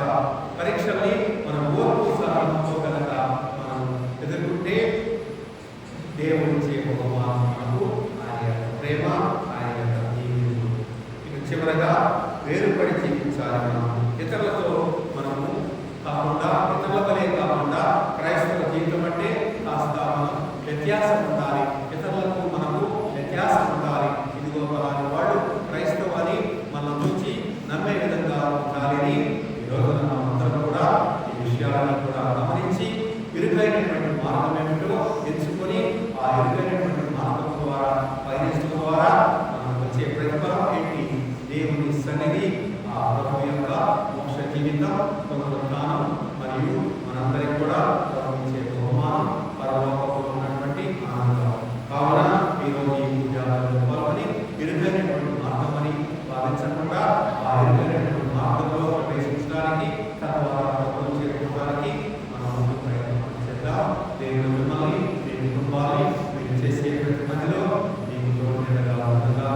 పరీక్షల్ని మనం ఓర్పు సహనంతో కనుక మనం ఎదుర్కొంటే దేవుడిచ్చే బహుమానం మనకు ఆయన యొక్క ప్రేమ, ఆయన యొక్క జీవితం. ఇక చివరగా వేరుపడి జీవించాలి. మనం ఇతరులతో మనము కాకుండా, ఇతరుల వలె కాకుండా క్రైస్తవ జీవితం అంటే కాస్త మనం వ్యత్యాసం ఉండాలి. ఇతరులకు మనకు వ్యత్యాసం ఉండాలి. ఇదిగో అలాంటి వాళ్ళు క్రైస్తవాన్ని మనం చూసి నమ్మే విధంగా ఉండాలని ఈ రోజున మనమందరం కూడా ఈ విషయాలను కూడా గమనించి ఇరుకైనటువంటి మార్గం ఏమిటో ఎంచుకొని ఆ ఇరుకైనటువంటి మార్గం ద్వారా పయనించడం ద్వారా మనం వచ్చే ప్రతిఫలం ఏంటి? దేవుని సన్నిధి, ఆ ప్రభు యొక్క మోక్ష జీవితం, పునరుత్థానం మరియు మనందరికీ కూడా ఇచ్చే బహుమానం, పరలోకంలో ఉన్నటువంటి ఆనందం. కావున ఈరోజు ఈ పూజాలను పాల్గొని ఇరుకైనటువంటి మార్గం అని భావించకుండా ఆ ఇరుకైనటువంటి మార్గంలో ప్రవేశించడానికి, తద్వారా ప్రభుత్వం చేరుకోవడానికి మనం ముందు ప్రయత్నం చేద్దాం. దేవుడు మిమ్మల్ని, మీ కుటుంబాన్ని, మీరు చేసే ప్రతి పనిలో మీకు తోడుగా ఉంటుందా?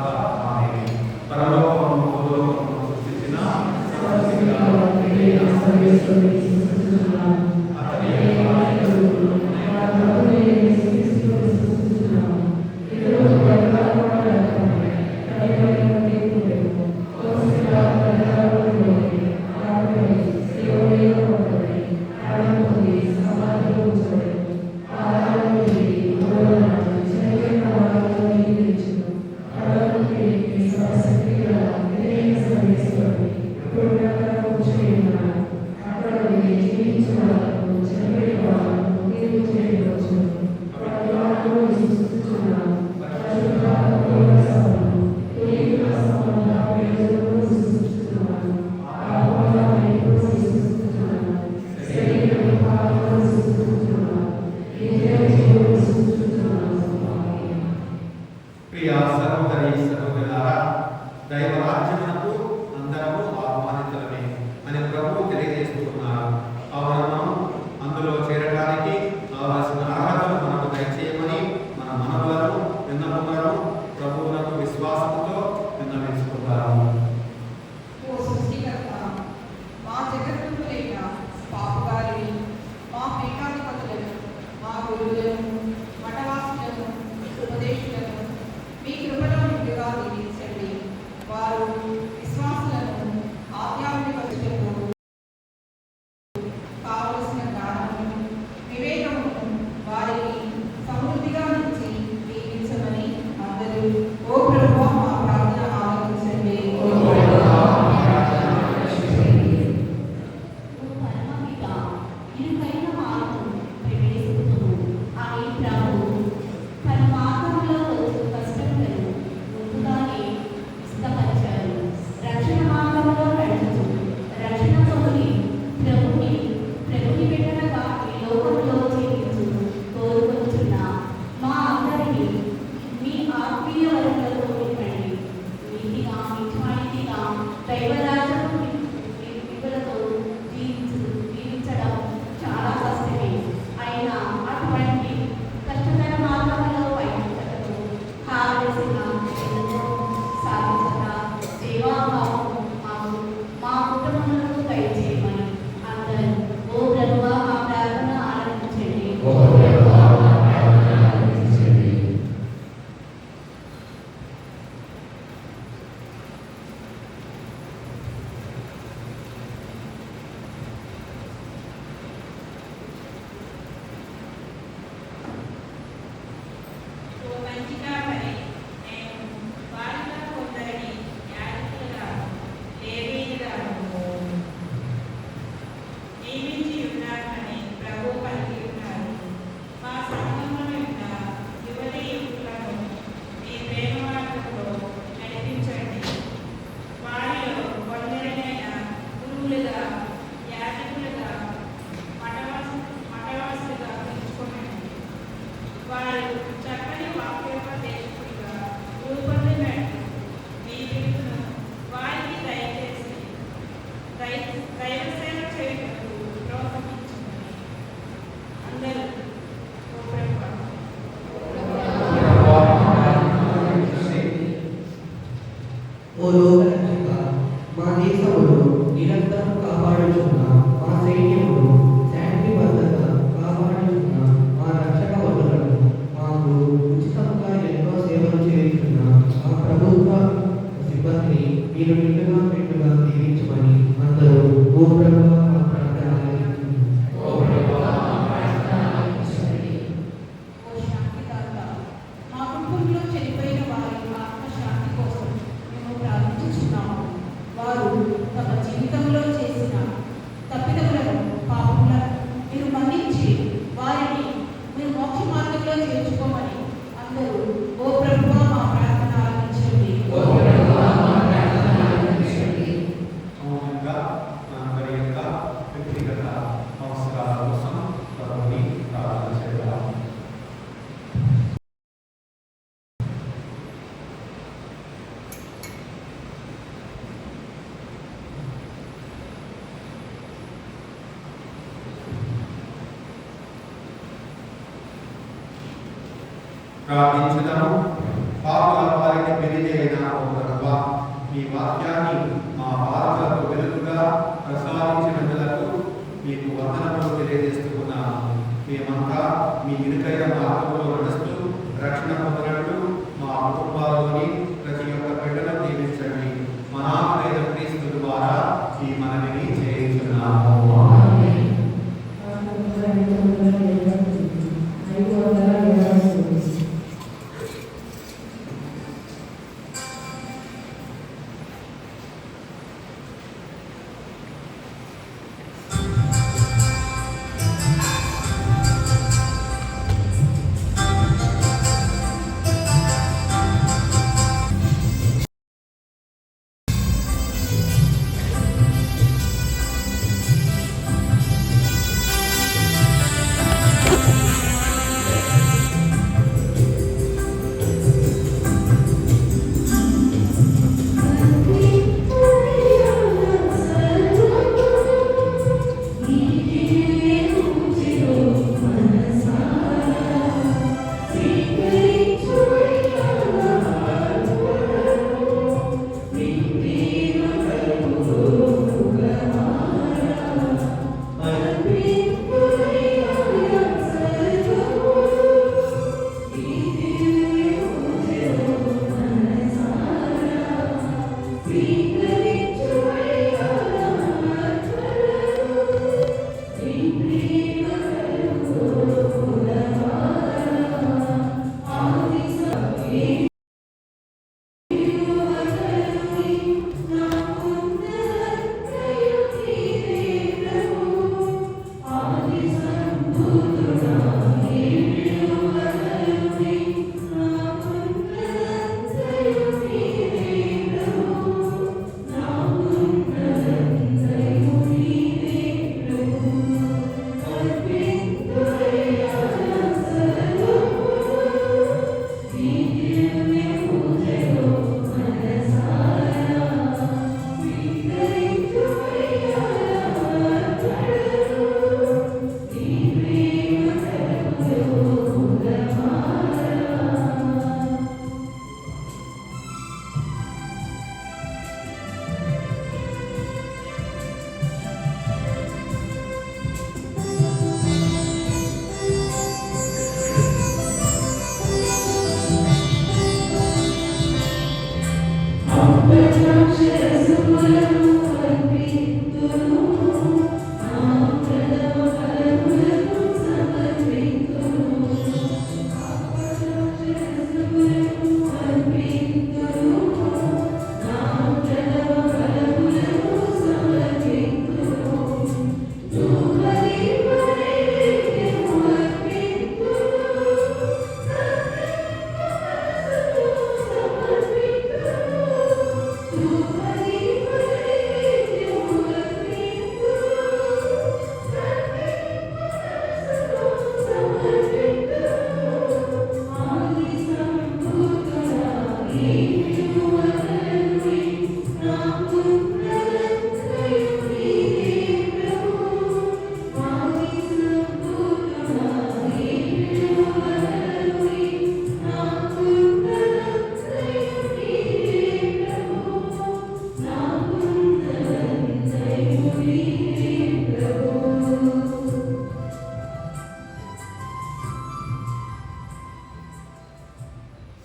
ఆమేన్. పరలోకము భూలోకము సృష్టించిన ప్రియ సహోదరి సహోదరులారా, దైవరాజ్యమునకు అందరము ఆహ్వానితులమే అని ప్రభువు తెలియజేస్తున్నారు. కావున మనం అందులో చేరడానికి కావలసిన అర్హతను మనకు దయచేయమని మన మనవులను, విన్నపములను ప్రభువులకు విశ్వాసంతో విన్నవించుకుంటాము. మీ కృపలో నిండుగా దీవించండి. వారు విశ్వాసులను మీరు నిండుగా మెండుగా దీవించమని అందరూ ఓ ప్రభువా మా ప్రార్థన ఆలకించుము. ఓ శాంతిదాత, మా కుటుంబంలో చనిపోయిన వారి ఆత్మశాంతి కోసం మేము ప్రార్థించుచున్నాము. వారు తమ జీవితంలో చేసిన తప్పిదములను పాపములను మీరు మన్నించి వారిని మీరు మోక్ష మార్గంలో చేర్చుకోమని అందరూ ఓ ప్రభువా మా ప్రార్థన ఆలకించండి. మౌనంగా మనందరి యొక్క వ్యక్తిగత అవసరాల కోసం ప్రభువుని ప్రార్థన చేద్దాం. ప్రార్థించుదాము. పాపుల వారిని వెలిగైన ఓ ప్రభువా, మీ వాక్యాన్ని మా పాదములకు వెలుగుగా ప్రసాదించినందులకు మీకు వందనములు తెలియజేస్తున్నాము. మేమంతా మీ ఇరుకైన మార్గంలో నడుస్తూ రక్షణ పొందినట్లు మా కుటుంబాల్లోని ప్రతి ఒక్క బిడ్డను దీవించండి. మనాథుడైన క్రీస్తు ద్వారా ఈ మనవిని చేయించున్నాము.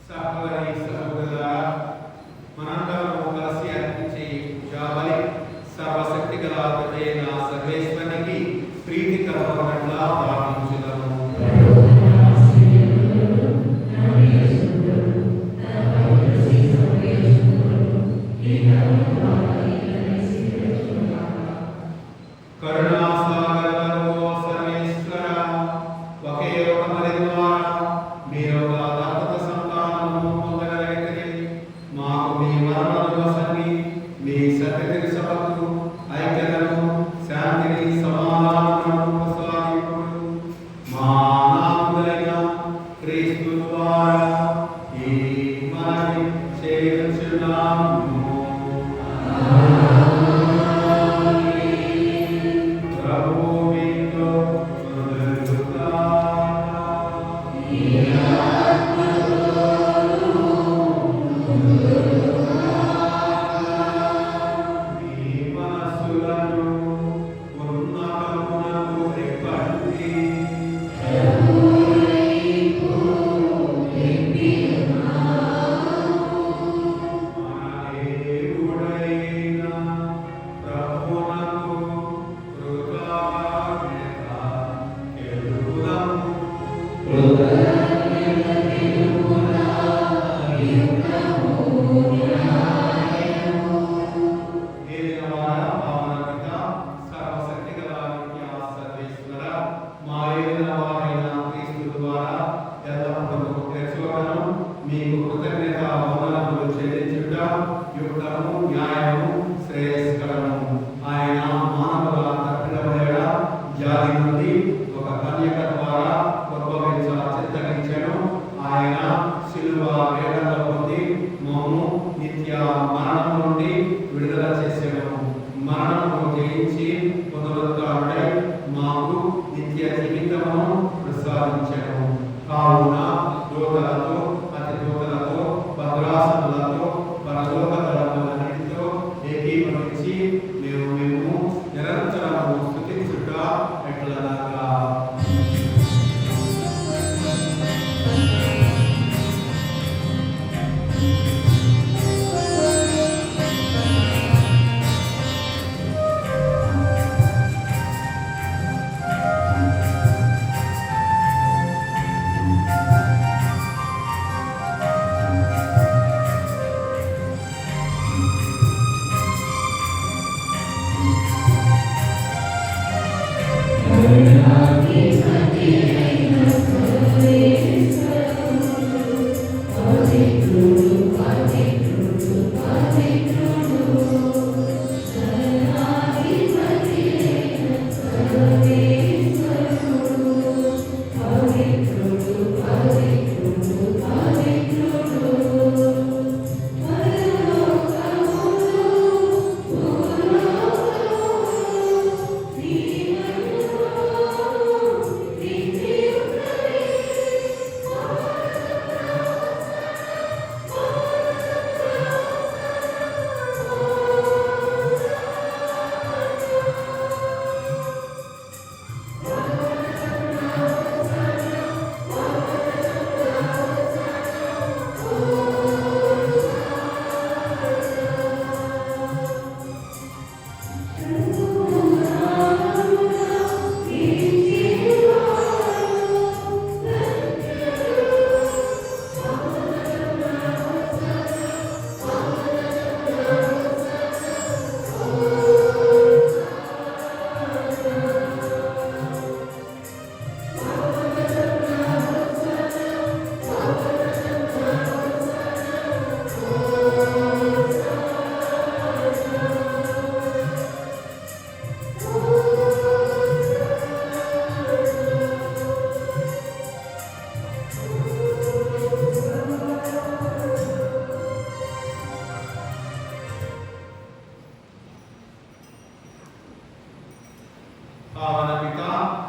సహోదరి సహోదరులారా, మనందరం కలిసి మీకు కృతజ్ఞత వందనములు చెల్లించుట యుక్తము న్యాయము శ్రేయస్కరము. ఆయన మానవుల తప్పిన వేళ జాతి నుండి ఒక కన్యక ద్వారా ఉద్భవించ చిత్తగించెను. ఆయన శిలువ వేదన పొంది మమ్ము నిత్య మరణం నుండి విడుదల చేసెను. మరణమును జయించి పునరుద్ధారుడై మాకు నిత్య జీవితమును ప్రసాదించెను. కావున దూతలతో అతి దూతలతో భద్రాసనులతో పరలోక దళములన్నిటితో ఏకీభవించి మేము నిరంతరము స్తుతించుట ఎట్లనగా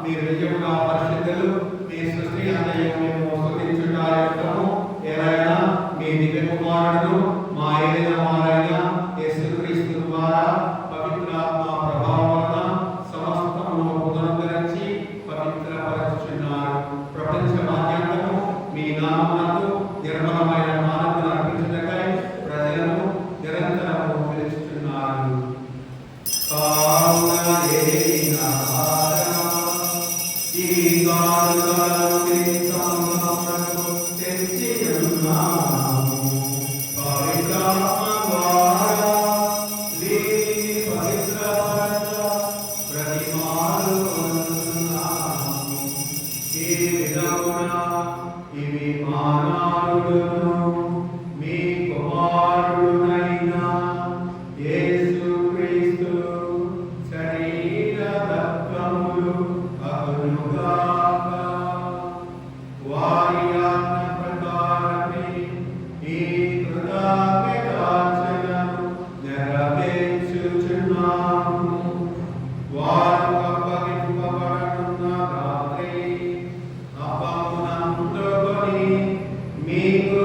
మీరు నిజముగా పరిశుద్ధులు, మీ సృష్టి అంతయు మేము స్తుతించుట యుక్తము. ఏలైనా మీ దివ్య కుమారుడు మా ఏలిన వారైన యేసుక్రీస్తు ద్వారా పవిత్రాత్మ ప్రభావం వలన సమస్తమును పునరుద్ధరించి పవిత్రపరచుచున్నారు. ప్రపంచమాద్యంతము మీ నామమునకు నిర్మలమైన మానవులను అర్పించుటకై ప్రజలను నిరంతరము పిలుచుచున్నారు. మీకు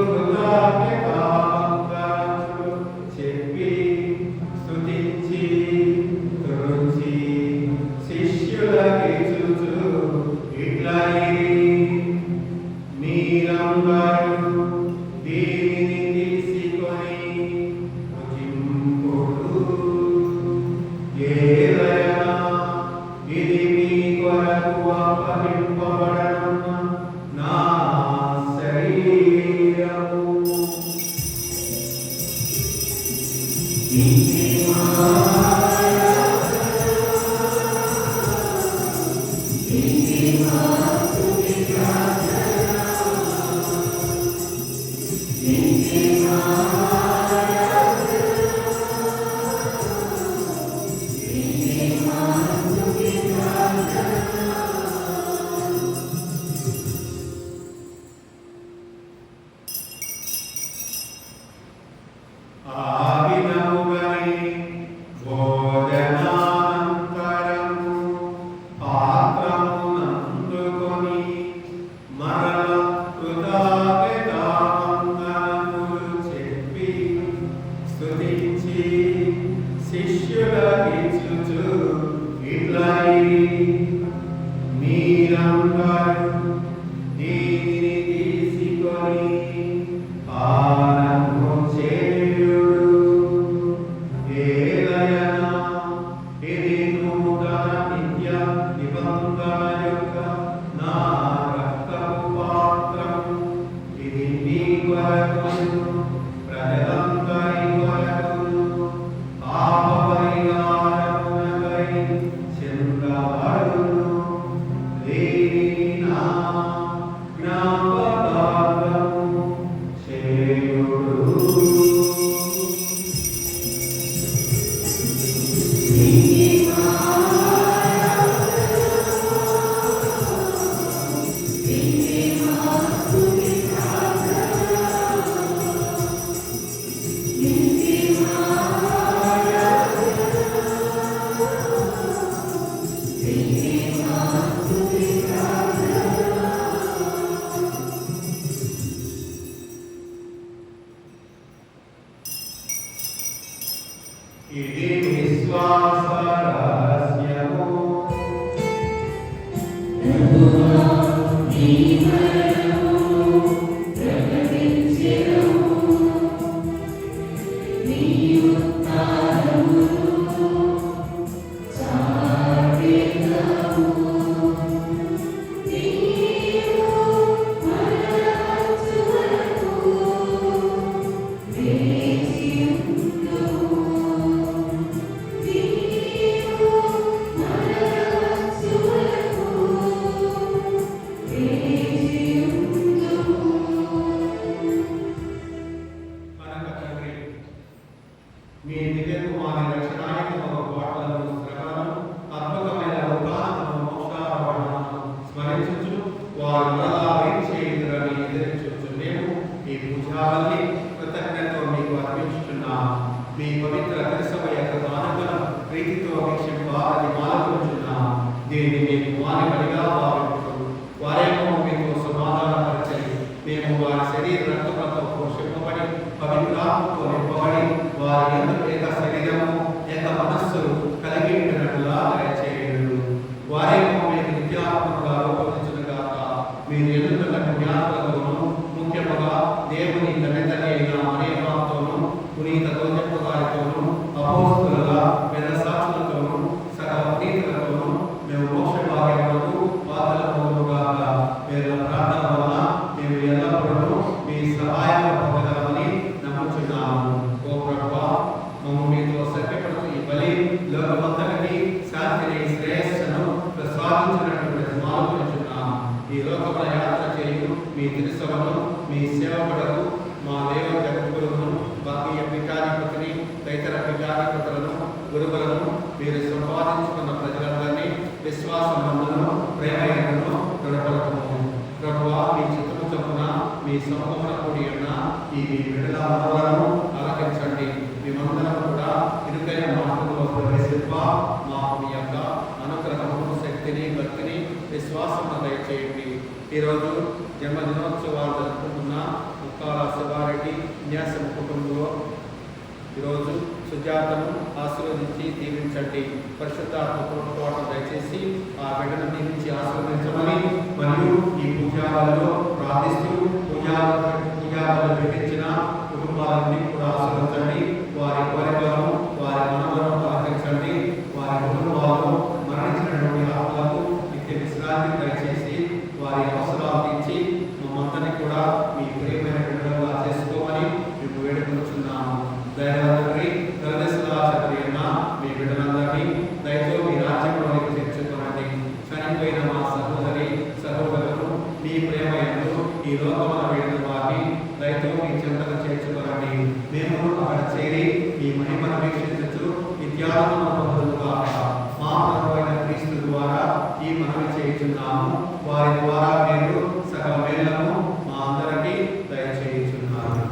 ఈ ప్రేమ ఎందు ఈ లోకమున వేడిన వారిని దయతో మీ చెంతకు చేర్చుకోరండి. మేము అక్కడ చేరి ఈ మహిమను వీక్షించచ్చు విద్యార్థులను పొందుగాక. మా ప్రభువైన క్రీస్తు ద్వారా ఈ మనవి చేయుచున్నాము. వారి ద్వారా మీరు సకల మేళ్లను మా అందరికీ దయచేయుచున్నారు.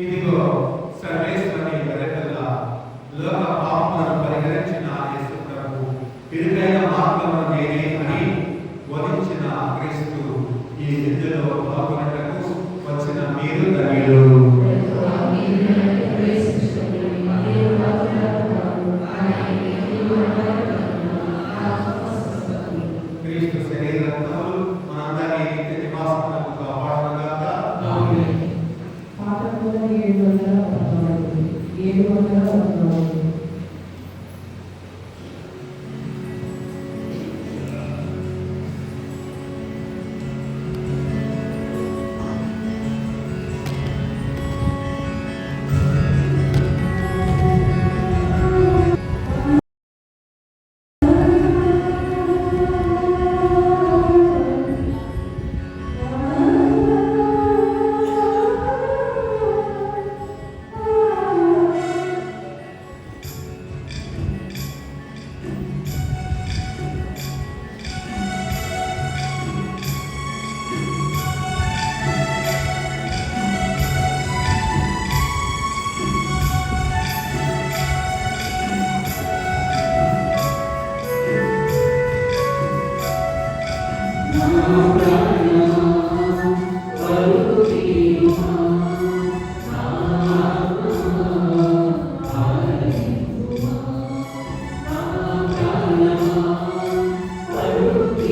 ఇదిగో సర్వేశ్వరుని వెనకల లోక పాపములను పరిహరించిన యేసు ప్రభు ఇరుకైన మార్గమును నేనే అని బోధించిన క్రీస్తు ఈ విద్యలో పాల్గొనటకు వచ్చిన మీరు ధన్యులు. 700 Thank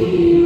you.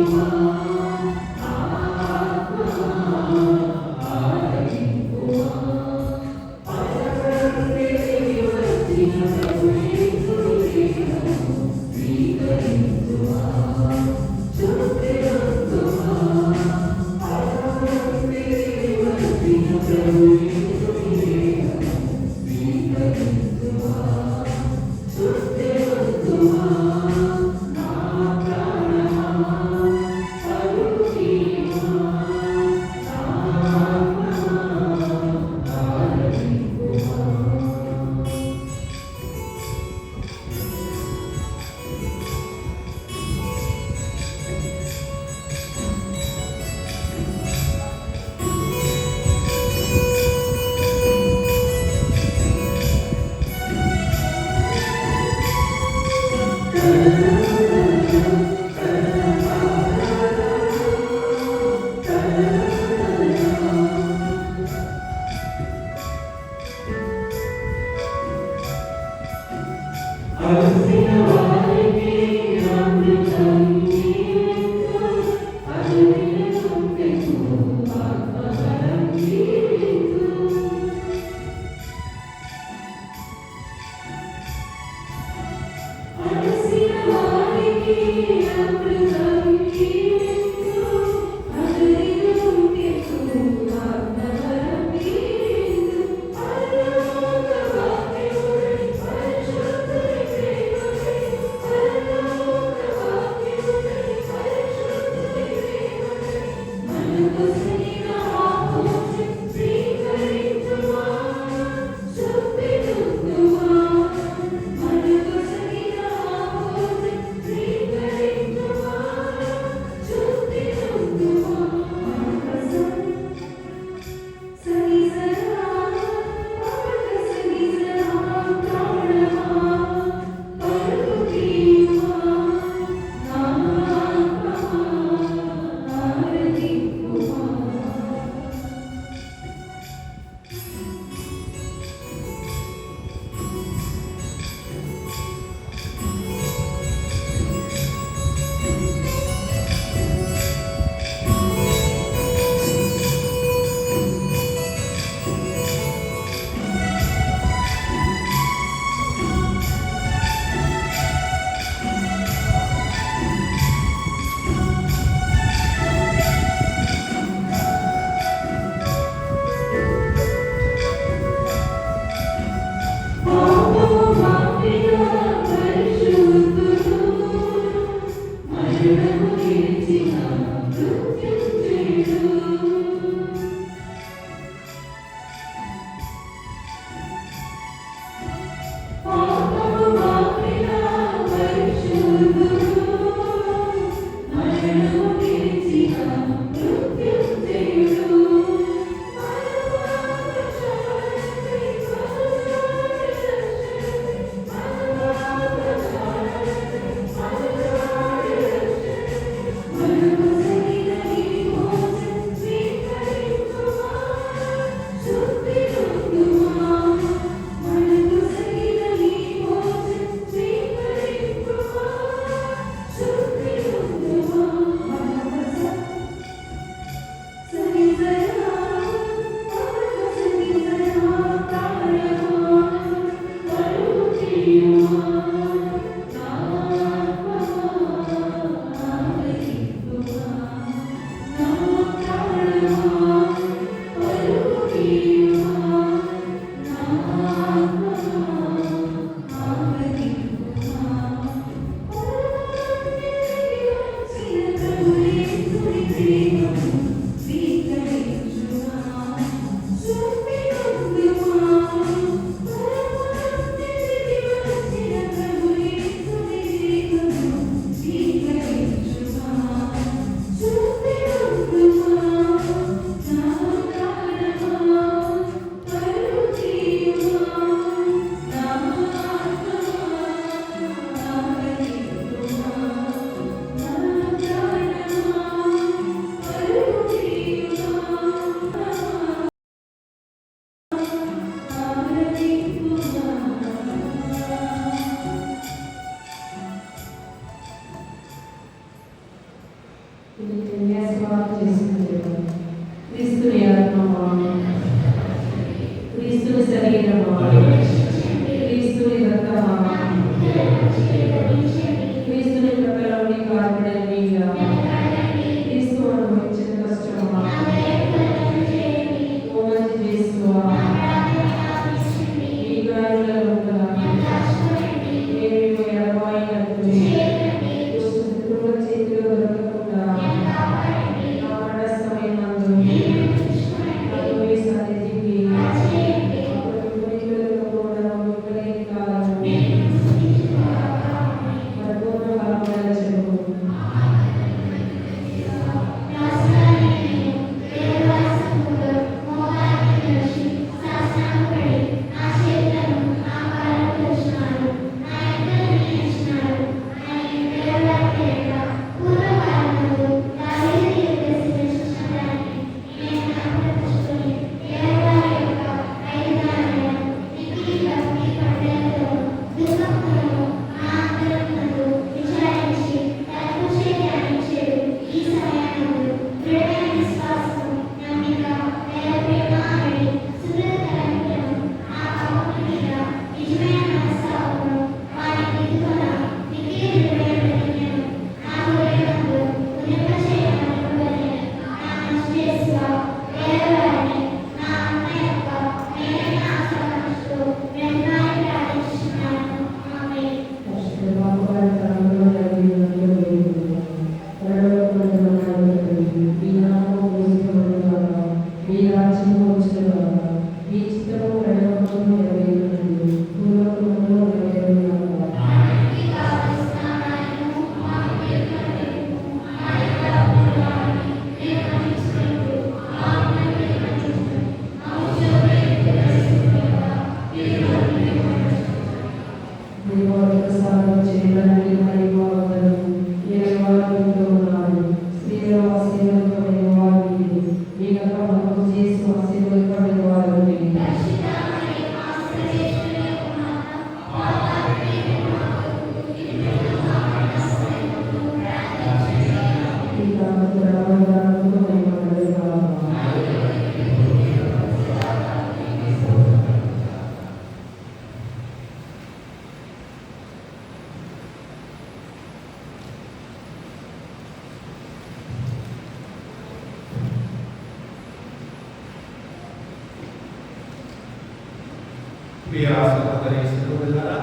ప్రియ సహోదరి సహోదరులారా,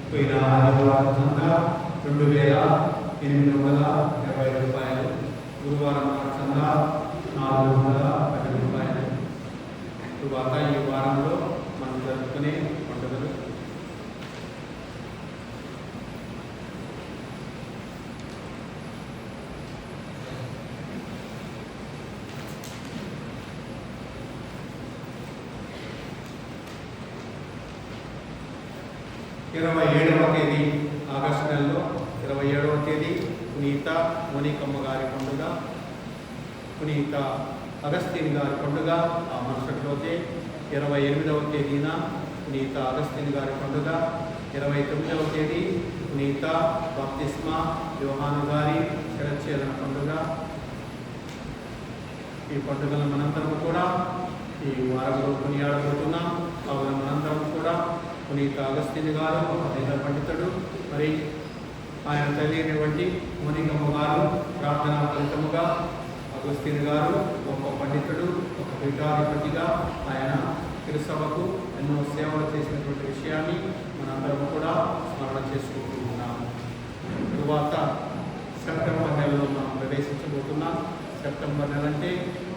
పోయిన ఆదివారం సంతా 2,820 రూపాయలు, గురువారం సంతా 410 రూపాయలు. తరువాత ఈ వారంలో మనం జరుపుకునే పండుగలు తేదీ ఆగస్టు నెలలో 27వ తేదీ పునీత మోనికమ్మ గారి పండుగ, పునీత అగస్తిన్ గారి పండుగ. ఆ మరుసటి రోజే 28వ తేదీన పునీత అగస్తిన్ గారి పండుగ, 29వ తేదీ పునీత బాప్తిస్మా యోహాను గారి శిరచ్ఛేదన పండుగ. ఈ పండుగల మనందరం కూడా ఈ వారంలో కొనియాడబోతున్నాం. కావున మనందరం కూడా పునీత అగస్తిన్ గారు ఒక వేద పండితుడు, మరి ఆయన తల్లి అయినటువంటి మోనికమ్మ గారు ప్రార్థనా ఫలితముగా అగస్తిన్ గారు ఒక పండితుడు, ఒక పీఠాధిపతిగా ఆయన తిరుసభకు ఎన్నో సేవలు చేసినటువంటి విషయాన్ని మనందరం కూడా స్మరణ చేసుకుంటూ ఉన్నాము. తరువాత సెప్టెంబర్ నెలలో మనం ప్రవేశించబోతున్నాం. సెప్టెంబర్ నెల అంటే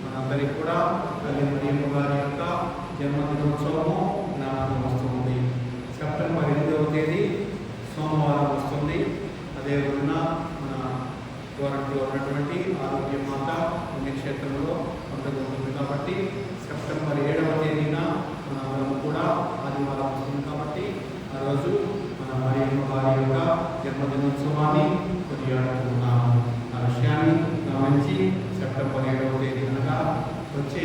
మనందరికీ కూడా తల్లి మరియమ్మ గారి యొక్క జన్మదినోత్సవము జ్ఞాపకం వస్తుంది. సెప్టెంబర్ 8వ తేదీ సోమవారం వస్తుంది. అదే రోజున మన గవర్నమెంట్లో ఉన్నటువంటి ఆరోగ్య మాత పుణ్యక్షేత్రంలో పండుగ ఉంటుంది. కాబట్టి సెప్టెంబర్ 7వ తేదీన మనందరం కూడా ఆదివారం వస్తుంది. కాబట్టి ఆ రోజు మన మరియమ్మ గారి యొక్క జన్మదినోత్సవాన్ని కొనియాడుతున్నాము. ఆ విషయాన్ని గమనించి సెప్టెంబర్ 7వ తేదీ అనగా వచ్చే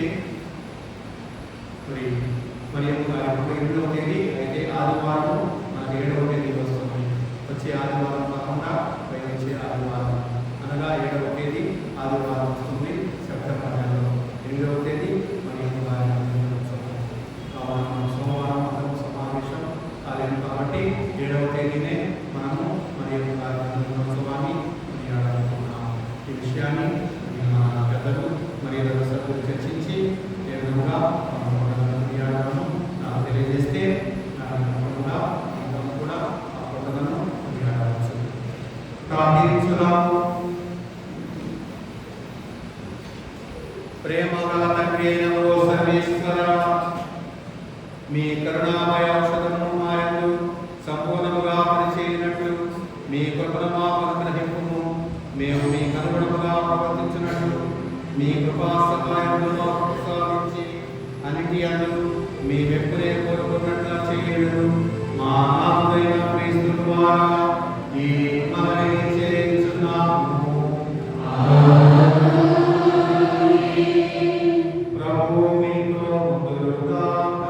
మరియమ్మ గారి 8వ తేదీ అయితే ఆదివారం మనకు 7వ తేదీ వస్తుంది. వచ్చే ఆదివారం కాకుండా వచ్చే ఆదివారం అనగా 7వ తేదీ ఆదివారం వస్తుంది సెప్టెంబర్ నెలలో. 8వ తేదీ మరియమ్మ గారి జన్మదినోత్సవం. కావున మనం సోమవారం అందరం సమావేశం కాలేదు కాబట్టి 7వ తేదీనే మనము మరియమ్మ గారి జన్మదినోత్సవాన్ని కొనియాడుతున్నాము. ఈ విషయాన్ని మన పెద్దలు మరియు సభ్యులు చర్చించి ఏ విధంగా నాకు తెలియజేస్తే కూడా కూడా ఆ పండుగను కొనియాడవచ్చు. ప్రార్థించుదాము. ప్రేమగల తండ్రి అయిన ఓ సర్వేశ్వర, మీ కరుణామయ ఔషధము మాయందు సంపూర్ణముగా పనిచేయనట్లు మీ కృపను మాకు అనుగ్రహింపుము. మేము మీ కనుగొనముగా ప్రవర్తించినట్లు మీ కృపా సహాయమును మాకు ప్రసాదించి అన్నిటి అందు మీ వెప్పునే కోరుకున్నట్లా చేయడు. మా నాథుడైన క్రీస్తు ద్వారా ఈ మనవిని చేయించున్నాము. ప్రభువు మీతో ఉండుగాక.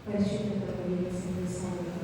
పరిశుద్ధత కలిగిన సందేశాలు